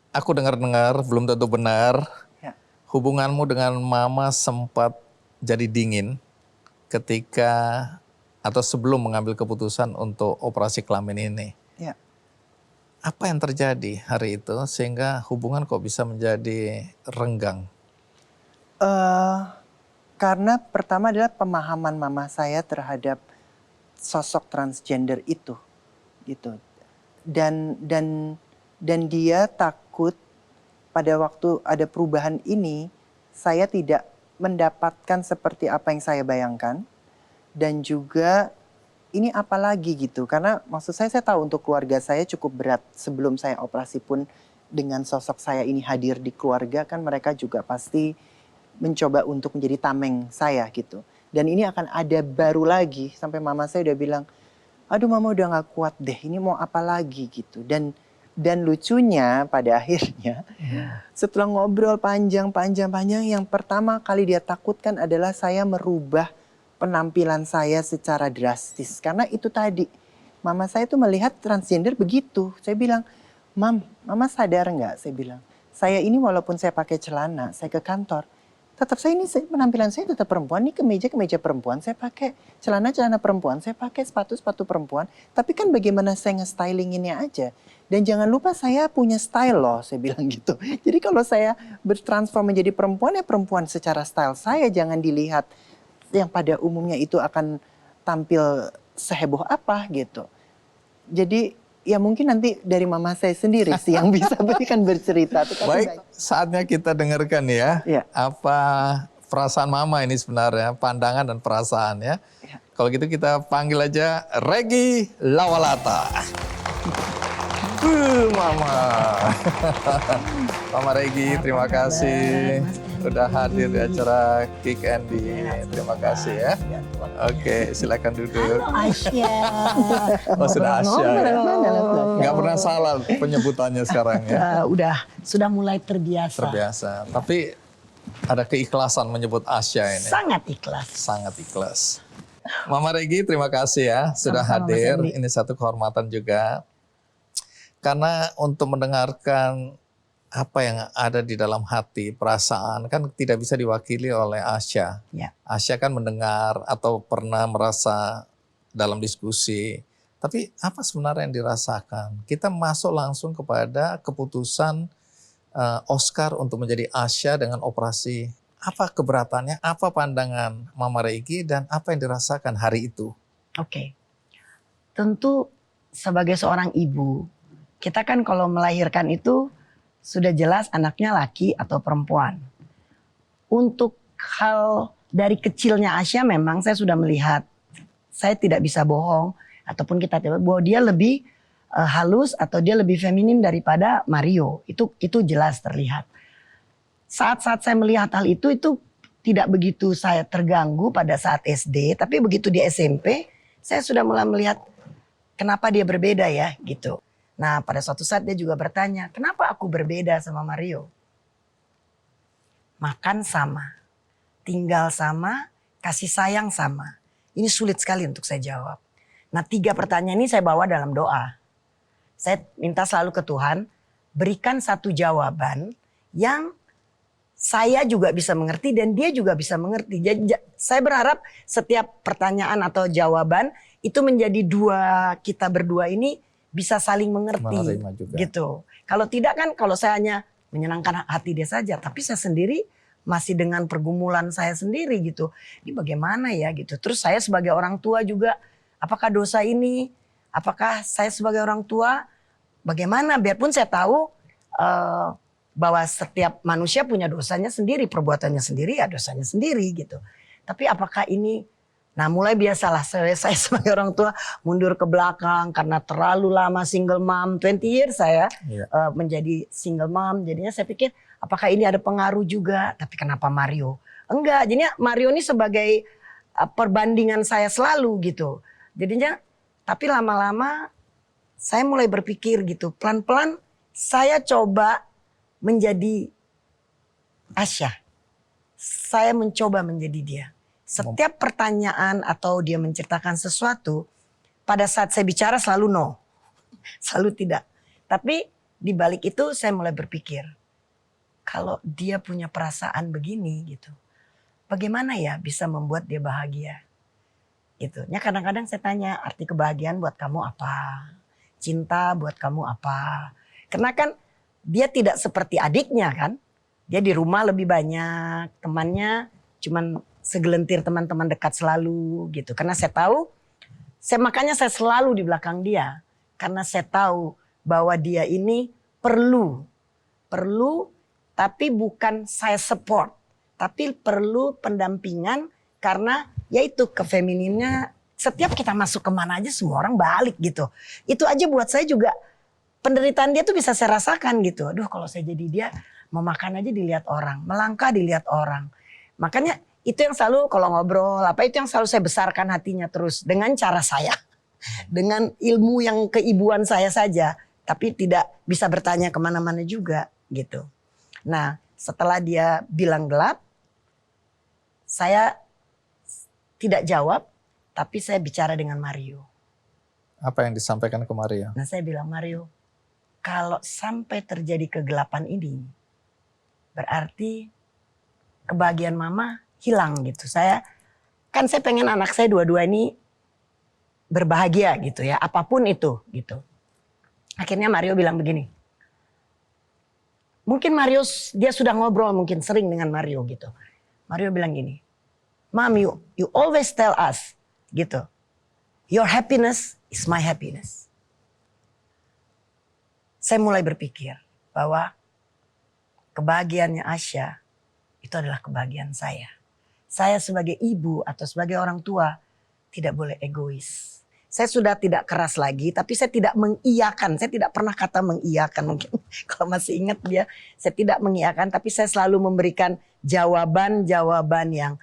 aku dengar-dengar belum tentu benar. Ya. Hubunganmu dengan Mama sempat jadi dingin ketika atau sebelum mengambil keputusan untuk operasi kelamin ini. Ya. Apa yang terjadi hari itu sehingga hubungan kok bisa menjadi renggang? Karena pertama adalah pemahaman mama saya terhadap sosok transgender itu, gitu. Dan dia takut pada waktu ada perubahan ini saya tidak mendapatkan seperti apa yang saya bayangkan. Dan juga ini apa lagi gitu. Karena maksud saya tahu untuk keluarga saya cukup berat. Sebelum saya operasi pun dengan sosok saya ini hadir di keluarga kan mereka juga pasti mencoba untuk menjadi tameng saya gitu. Dan ini akan ada baru lagi. Sampai mama saya udah bilang, aduh mama udah gak kuat deh, ini mau apa lagi gitu. Dan lucunya pada akhirnya setelah ngobrol panjang yang pertama kali dia takutkan adalah saya merubah penampilan saya secara drastis. Karena itu tadi, mama saya tuh melihat transgender begitu. Saya bilang, mama sadar nggak? Saya bilang, saya ini walaupun saya pakai celana, saya ke kantor, tetap saya ini penampilan saya tetap perempuan. Ini kemeja perempuan, saya pakai celana perempuan, saya pakai sepatu perempuan. Tapi kan bagaimana saya nge-stylinginnya aja. Dan jangan lupa saya punya style loh, saya bilang gitu. Jadi kalau saya bertransform menjadi perempuan, ya perempuan secara style saya, jangan dilihat yang pada umumnya itu akan tampil seheboh apa gitu. Jadi ya mungkin nanti dari mama saya sendiri sih yang bisa berikan bercerita. Baik, saatnya kita dengarkan ya. Ya. Apa perasaan mama ini sebenarnya, pandangan dan perasaan ya. Kalau gitu kita panggil aja Regi Lawalata. Mama. Mama Regi, terima kasih udah hadir di acara Kick Andy. Terima kasih ya. Oke, silakan duduk. Asya. Oh, sudah Asya ya. Ngobrol. Nggak pernah salah penyebutannya sekarang ya. Sudah mulai terbiasa. Terbiasa. Tapi ada keikhlasan menyebut Asya ini. Sangat ikhlas. Sangat ikhlas. Mama Regi, terima kasih ya sudah Sama-sama, Mas hadir. Andy. Ini satu kehormatan juga. Karena untuk mendengarkan apa yang ada di dalam hati, perasaan kan tidak bisa diwakili oleh Asya. Ya. Asya kan mendengar atau pernah merasa dalam diskusi. Tapi apa sebenarnya yang dirasakan? Kita masuk langsung kepada keputusan Oscar untuk menjadi Asya dengan operasi. Apa keberatannya, apa pandangan Mama Regi, dan apa yang dirasakan hari itu? Oke. Tentu sebagai seorang ibu, kita kan kalau melahirkan itu sudah jelas anaknya laki atau perempuan. Untuk hal dari kecilnya Asya memang saya sudah melihat, saya tidak bisa bohong ataupun kita tidak bahwa dia lebih halus atau dia lebih feminim daripada Mario. Itu jelas terlihat. Saat-saat saya melihat hal itu tidak begitu saya terganggu pada saat SD, tapi begitu di SMP saya sudah mulai melihat kenapa dia berbeda ya gitu. Nah pada suatu saat dia juga bertanya, kenapa aku berbeda sama Mario? Makan sama, tinggal sama, kasih sayang sama. Ini sulit sekali untuk saya jawab. Nah 3 pertanyaan ini saya bawa dalam doa. Saya minta selalu ke Tuhan, berikan satu jawaban yang saya juga bisa mengerti dan dia juga bisa mengerti. Saya berharap setiap pertanyaan atau jawaban itu menjadi kita berdua ini bisa saling mengerti gitu. Kalau tidak kan kalau saya hanya menyenangkan hati dia saja, tapi saya sendiri masih dengan pergumulan saya sendiri gitu. Ini bagaimana ya gitu. Terus saya sebagai orang tua juga, apakah dosa ini, apakah saya sebagai orang tua bagaimana? Biarpun saya tahu bahwa setiap manusia punya dosanya sendiri, perbuatannya sendiri, ya dosanya sendiri gitu. Tapi apakah ini, nah mulai biasalah saya sebagai orang tua mundur ke belakang karena terlalu lama single mom, 20 years saya menjadi single mom. Jadinya saya pikir apakah ini ada pengaruh juga, tapi kenapa Mario? Enggak, jadinya Mario ini sebagai perbandingan saya selalu gitu. Jadinya, tapi lama-lama saya mulai berpikir gitu, pelan-pelan saya coba menjadi Asya. Saya mencoba menjadi dia. Setiap pertanyaan atau dia menceritakan sesuatu, pada saat saya bicara selalu no. Selalu tidak. Tapi di balik itu saya mulai berpikir, kalau dia punya perasaan begini gitu, bagaimana ya bisa membuat dia bahagia? Gitu. Ya kadang-kadang saya tanya, arti kebahagiaan buat kamu apa? Cinta buat kamu apa? Karena kan dia tidak seperti adiknya kan. Dia di rumah lebih banyak, temannya cuman segelintir teman-teman dekat selalu gitu. Karena saya tahu, makanya saya selalu di belakang dia. Karena saya tahu bahwa dia ini perlu tapi bukan saya support. Tapi perlu pendampingan karena yaitu kefemininnya. Setiap kita masuk kemana aja semua orang balik gitu. Itu aja buat saya juga penderitaan dia tuh bisa saya rasakan gitu. Aduh kalau saya jadi dia mau makan aja dilihat orang. Melangkah dilihat orang. Makanya itu yang selalu kalau ngobrol itu yang selalu saya besarkan hatinya terus. Dengan cara saya. Dengan ilmu yang keibuan saya saja. Tapi tidak bisa bertanya kemana-mana juga gitu. Nah setelah dia bilang gelap. Saya tidak jawab. Tapi saya bicara dengan Mario. Apa yang disampaikan ke Mario? Nah saya bilang Mario. Kalau sampai terjadi kegelapan ini, berarti kebahagiaan mama hilang gitu. Saya pengen anak saya dua-dua ini berbahagia gitu ya, apapun itu gitu. Akhirnya Mario bilang begini. Mungkin Mario dia sudah ngobrol mungkin sering dengan Mario gitu. Mario bilang gini, Mom, you always tell us gitu, your happiness is my happiness. Saya mulai berpikir bahwa kebahagiaannya Asya itu adalah kebahagiaan saya. Saya sebagai ibu atau sebagai orang tua tidak boleh egois. Saya sudah tidak keras lagi, tapi saya tidak mengiyakan. Saya tidak pernah kata mengiyakan. Mungkin kalau masih ingat dia, saya tidak mengiyakan, tapi saya selalu memberikan jawaban-jawaban yang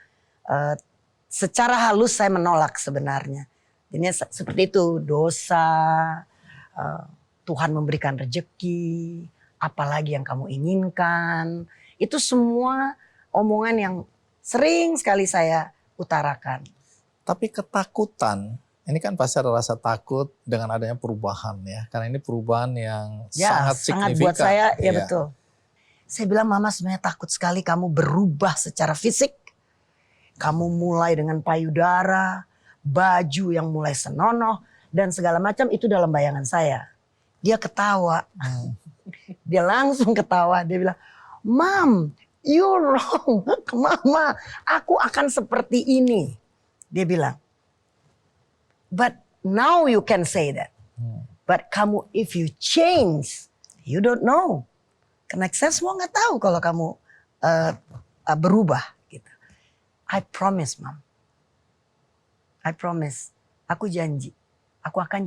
secara halus saya menolak sebenarnya. Jadi seperti itu, dosa, Tuhan memberikan rejeki, apalagi yang kamu inginkan. Itu semua omongan yang sering sekali saya utarakan. Tapi ketakutan, ini kan pasti ada rasa takut dengan adanya perubahan ya. Karena ini perubahan yang sangat signifikan. Buat saya, ya betul. Saya bilang, Mama sebenarnya takut sekali kamu berubah secara fisik. Kamu mulai dengan payudara, baju yang mulai senonoh, dan segala macam itu dalam bayangan saya. Dia ketawa. Dia langsung ketawa. Dia bilang, Mom, you're wrong. Mama, aku akan seperti ini. Dia bilang, but now you can say that. But kamu, if you change, you don't know. Karena saya semua nggak tahu kalau kamu berubah. Gitu. I promise, Mom. I promise. Aku janji. Aku akan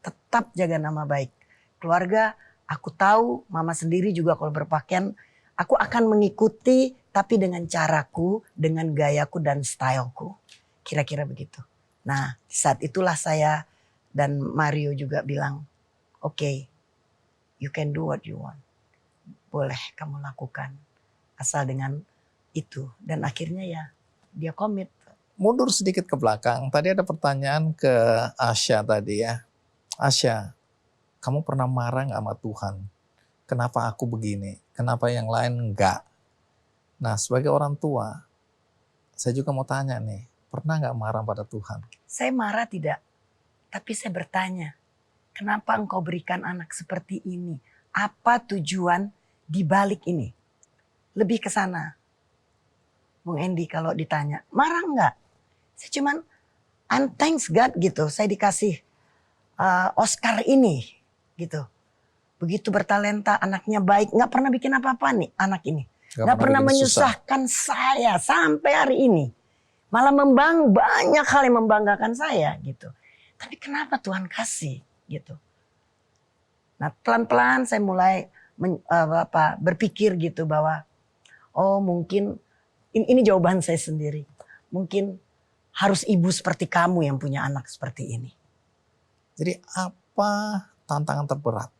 tetap jaga nama baik. Keluarga, aku tahu, Mama sendiri juga kalau berpakaian, aku akan mengikuti, tapi dengan caraku, dengan gayaku dan styleku. Kira-kira begitu. Nah, saat itulah saya dan Mario juga bilang, okay, you can do what you want. Boleh kamu lakukan. Asal dengan itu. Dan akhirnya ya dia komit. Mundur sedikit ke belakang. Tadi ada pertanyaan ke Asya tadi ya. Asya, kamu pernah marah gak sama Tuhan? Kenapa aku begini? Kenapa yang lain enggak? Nah, sebagai orang tua, saya juga mau tanya nih. Pernah gak marah pada Tuhan? Saya marah tidak. Tapi saya bertanya, kenapa engkau berikan anak seperti ini? Apa tujuan di balik ini? Lebih ke sana. Bung Endi kalau ditanya, marah enggak? Saya cuman, and thanks God gitu. Saya dikasih Oscar ini gitu. Begitu bertalenta, anaknya baik. Gak pernah bikin apa-apa nih anak ini. Gak pernah menyusahkan saya sampai hari ini. Malah banyak hal yang membanggakan saya gitu. Tapi kenapa Tuhan kasih gitu. Nah pelan-pelan saya mulai berpikir gitu bahwa oh mungkin ini jawaban saya sendiri. Mungkin harus ibu seperti kamu yang punya anak seperti ini. Jadi apa tantangan terberat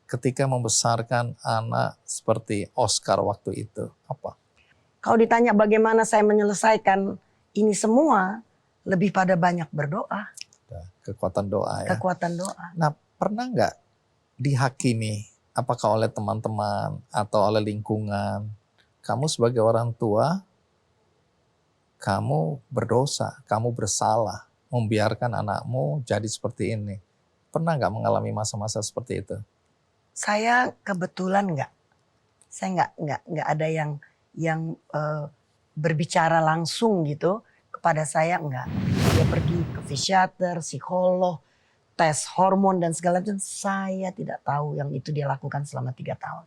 ketika membesarkan anak seperti Oscar waktu itu? Apa? Kalau ditanya bagaimana saya menyelesaikan ini semua, lebih pada banyak berdoa. Kekuatan doa ya. Kekuatan doa. Nah pernah nggak dihakimi apakah oleh teman-teman atau oleh lingkungan, kamu sebagai orang tua, kamu berdosa, kamu bersalah, membiarkan anakmu jadi seperti ini. Pernah nggak mengalami masa-masa seperti itu? Saya kebetulan nggak. Saya nggak ada yang berbicara langsung gitu kepada saya, enggak. Dia pergi ke psikiater, psikolog, tes hormon dan segala macam. Saya tidak tahu yang itu dia lakukan selama 3 tahun.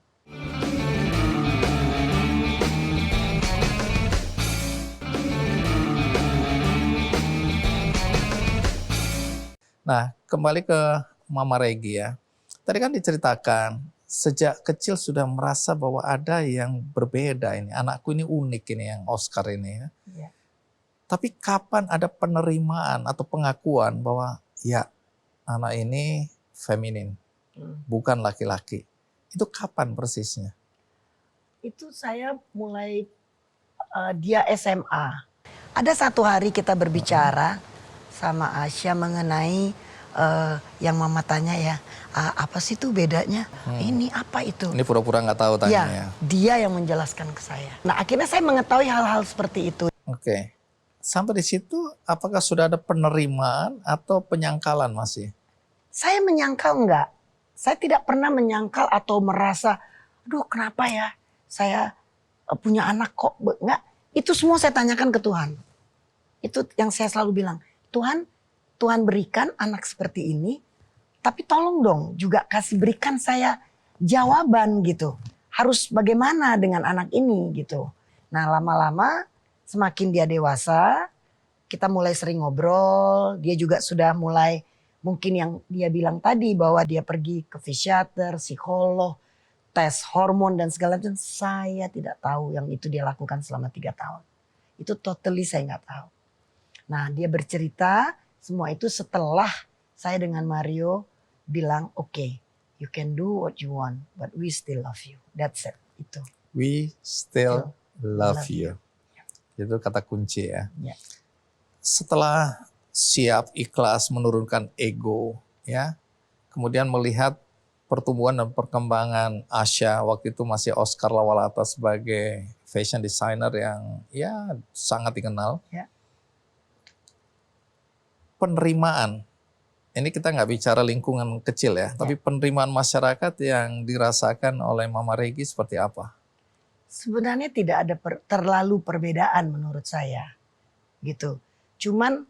Nah, kembali ke Mama Regi ya. Tadi kan diceritakan sejak kecil sudah merasa bahwa ada yang berbeda ini. Anakku ini unik ini yang Oscar ini ya. Ya. Tapi kapan ada penerimaan atau pengakuan bahwa ya anak ini feminin, bukan laki-laki. Itu kapan persisnya? Itu saya mulai dia SMA. Ada satu hari kita berbicara sama Asya mengenai yang mama tanya ya, apa sih tuh bedanya? Ini apa itu? Ini pura-pura nggak tahu tanya ya. Dia yang menjelaskan ke saya. Nah akhirnya saya mengetahui hal-hal seperti itu. Oke. Sampai di situ apakah sudah ada penerimaan atau penyangkalan masih? Saya menyangkal enggak. Saya tidak pernah menyangkal atau merasa, aduh kenapa ya saya punya anak kok. Enggak. Itu semua saya tanyakan ke Tuhan. Itu yang saya selalu bilang, Tuhan berikan anak seperti ini, tapi tolong dong juga berikan saya jawaban gitu. Harus bagaimana dengan anak ini gitu. Nah lama-lama semakin dia dewasa, kita mulai sering ngobrol. Dia juga sudah mulai mungkin yang dia bilang tadi bahwa dia pergi ke fisiater, psikolog, tes hormon dan segala macam. Saya tidak tahu yang itu dia lakukan selama 3 tahun. Itu totally saya nggak tahu. Nah dia bercerita semua itu setelah saya dengan Mario bilang okay, you can do what you want, but we still love you. That's it. Itu. We still love love you. Itu kata kunci ya. Ya. Setelah siap ikhlas menurunkan ego ya, kemudian melihat pertumbuhan dan perkembangan Asya, waktu itu masih Oscar Lawalata sebagai fashion designer yang ya sangat dikenal. Ya. Penerimaan, ini kita nggak bicara lingkungan kecil ya, tapi penerimaan masyarakat yang dirasakan oleh Mama Regi seperti apa? Sebenarnya tidak ada terlalu perbedaan menurut saya, gitu. Cuman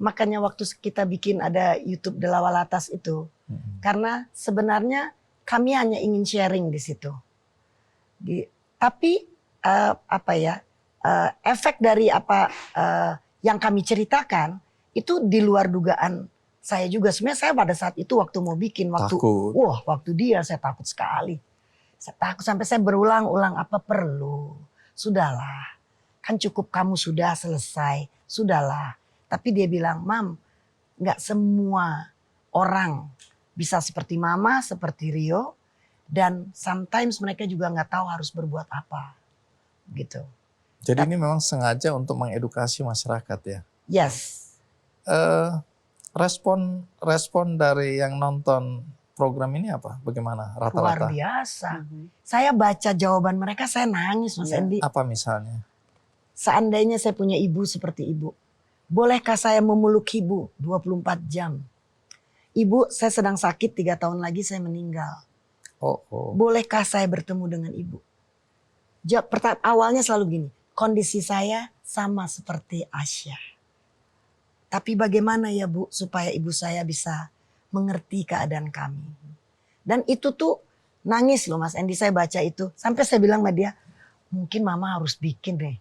makanya waktu kita bikin ada YouTube Delawalatas itu, karena sebenarnya kami hanya ingin sharing di situ. Tapi efek dari apa yang kami ceritakan itu di luar dugaan saya juga. Sebenarnya saya pada saat itu waktu mau bikin waktu dia saya takut sekali. Saya takut sampai saya berulang-ulang apa perlu. Sudahlah. Kan cukup kamu sudah selesai. Sudahlah. Tapi dia bilang, "Mam, enggak semua orang bisa seperti Mama, seperti Rio, dan sometimes mereka juga enggak tahu harus berbuat apa." Gitu. Jadi ini memang sengaja untuk mengedukasi masyarakat ya. Yes. Respon dari yang nonton program ini apa? Bagaimana rata-rata? Luar biasa. Saya baca jawaban mereka saya nangis Mas Endi. Apa misalnya? Seandainya saya punya ibu seperti ibu, bolehkah saya memeluk ibu 24 jam? Ibu, saya sedang sakit 3 tahun lagi saya meninggal. Bolehkah saya bertemu dengan ibu? Awalnya selalu gini, kondisi saya sama seperti Asya. Tapi bagaimana ya Bu supaya ibu saya bisa mengerti keadaan kami. Dan itu tuh nangis loh Mas Endi, saya baca itu. Sampai saya bilang sama dia, mungkin Mama harus bikin deh.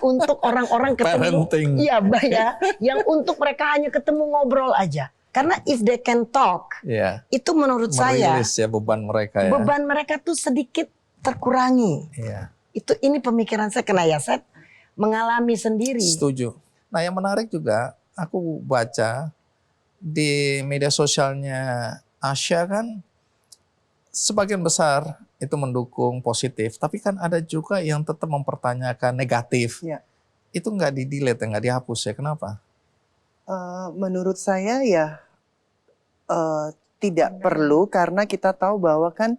Untuk orang-orang ketemu. Iya Mbak ya. Yang untuk mereka hanya ketemu ngobrol aja. Karena if they can talk, itu menurut saya. Merilis ya beban mereka ya. Beban mereka tuh sedikit terkurangi. Ini pemikiran saya, karena ya saya mengalami sendiri. Setuju. Nah yang menarik juga, aku baca di media sosialnya Asya kan sebagian besar itu mendukung positif, tapi kan ada juga yang tetap mempertanyakan negatif. Itu nggak di-delete, nggak dihapus ya, kenapa? Menurut saya ya tidak perlu, karena kita tahu bahwa kan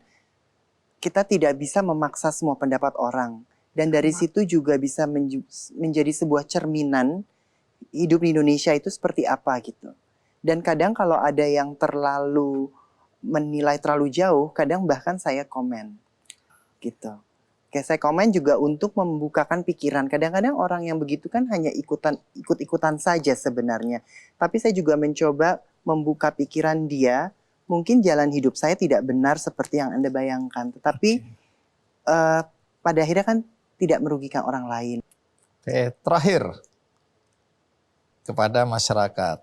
kita tidak bisa memaksa semua pendapat orang. Dan dari situ juga bisa menjadi sebuah cerminan hidup di Indonesia itu seperti apa gitu. Dan kadang kalau ada yang terlalu menilai terlalu jauh, kadang bahkan saya komen gitu. Kayak saya komen juga untuk membukakan pikiran. Kadang-kadang orang yang begitu kan hanya ikut-ikutan saja sebenarnya. Tapi saya juga mencoba membuka pikiran dia. Mungkin jalan hidup saya tidak benar seperti yang Anda bayangkan. Tetapi pada akhirnya kan tidak merugikan orang lain. Terakhir, kepada masyarakat,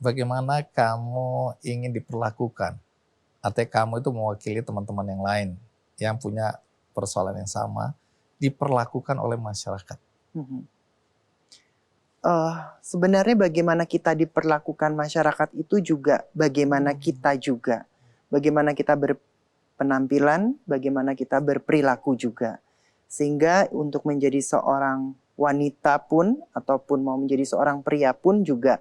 bagaimana kamu ingin diperlakukan? Artinya kamu itu mewakili teman-teman yang lain yang punya persoalan yang sama, diperlakukan oleh masyarakat. Sebenarnya bagaimana kita diperlakukan masyarakat itu juga bagaimana kita juga. Bagaimana kita berpenampilan, bagaimana kita berperilaku juga. Sehingga untuk menjadi seorang wanita pun ataupun mau menjadi seorang pria pun juga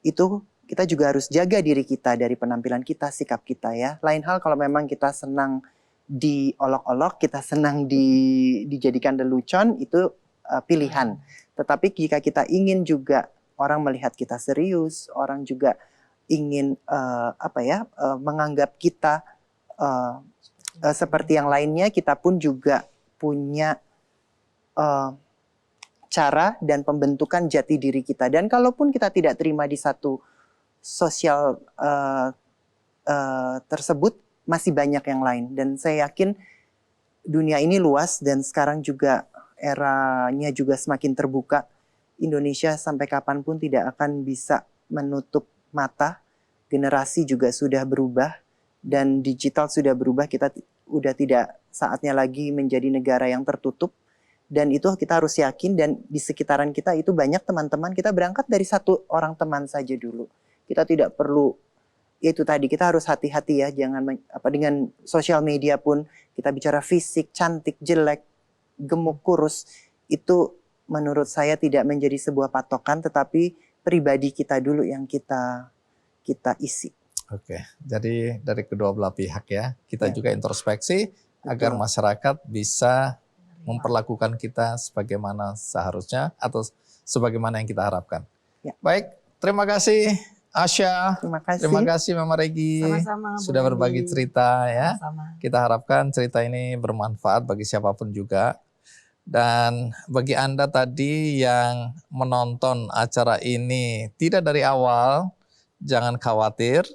itu kita juga harus jaga diri kita dari penampilan kita, sikap kita ya. Lain hal kalau memang kita senang diolok-olok, kita senang dijadikan lelucon, itu pilihan. Tetapi jika kita ingin juga orang melihat kita serius, orang juga ingin menganggap kita seperti yang lainnya, kita pun juga punya cara dan pembentukan jati diri kita. Dan kalaupun kita tidak terima di satu sosial tersebut, masih banyak yang lain. Dan saya yakin dunia ini luas dan sekarang juga eranya juga semakin terbuka, Indonesia sampai kapanpun tidak akan bisa menutup mata. Generasi juga sudah berubah dan digital sudah berubah. Kita udah tidak saatnya lagi menjadi negara yang tertutup. Dan itu kita harus yakin, dan di sekitaran kita itu banyak teman-teman. Kita berangkat dari satu orang teman saja dulu. Kita tidak perlu, itu tadi kita harus hati-hati ya, jangan dengan sosial media pun kita bicara fisik, cantik, jelek, gemuk, kurus, itu menurut saya tidak menjadi sebuah patokan, tetapi pribadi kita dulu yang kita isi. Oke, jadi dari kedua belah pihak ya, kita Ya. juga introspeksi agar Betul. masyarakat bisa memperlakukan kita sebagaimana seharusnya atau sebagaimana yang kita harapkan. Ya. Baik, terima kasih Asya. Terima kasih. Terima kasih Mama Regi Sama-sama, Bu sudah berbagi Randy. cerita ya. Sama. Kita harapkan cerita ini bermanfaat bagi siapapun juga. Dan bagi Anda tadi yang menonton acara ini tidak dari awal, jangan khawatir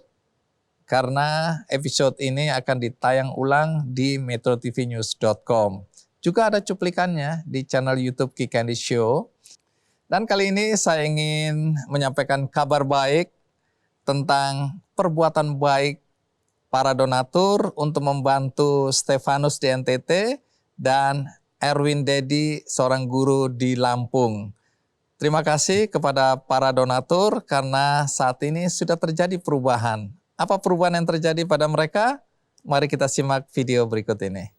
karena episode ini akan ditayang ulang di metrotvnews.com. Juga ada cuplikannya di channel YouTube Ki Candy Show. Dan kali ini saya ingin menyampaikan kabar baik tentang perbuatan baik para donatur untuk membantu Stefanus di NTT dan Erwin Dedi, seorang guru di Lampung. Terima kasih kepada para donatur karena saat ini sudah terjadi perubahan. Apa perubahan yang terjadi pada mereka? Mari kita simak video berikut ini.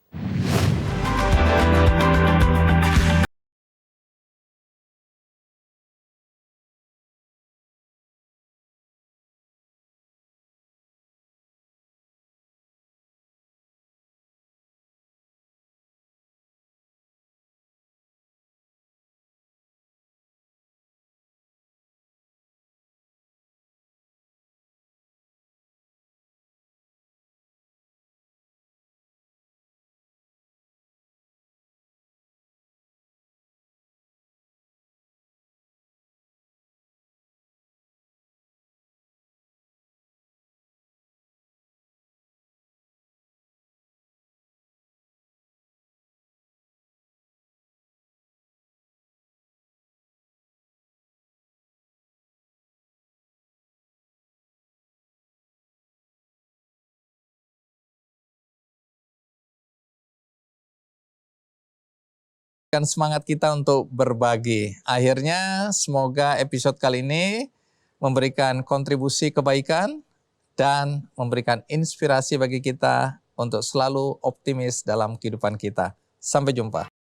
Semangat kita untuk berbagi. Akhirnya semoga episode kali ini memberikan kontribusi kebaikan dan memberikan inspirasi bagi kita untuk selalu optimis dalam kehidupan kita. Sampai jumpa.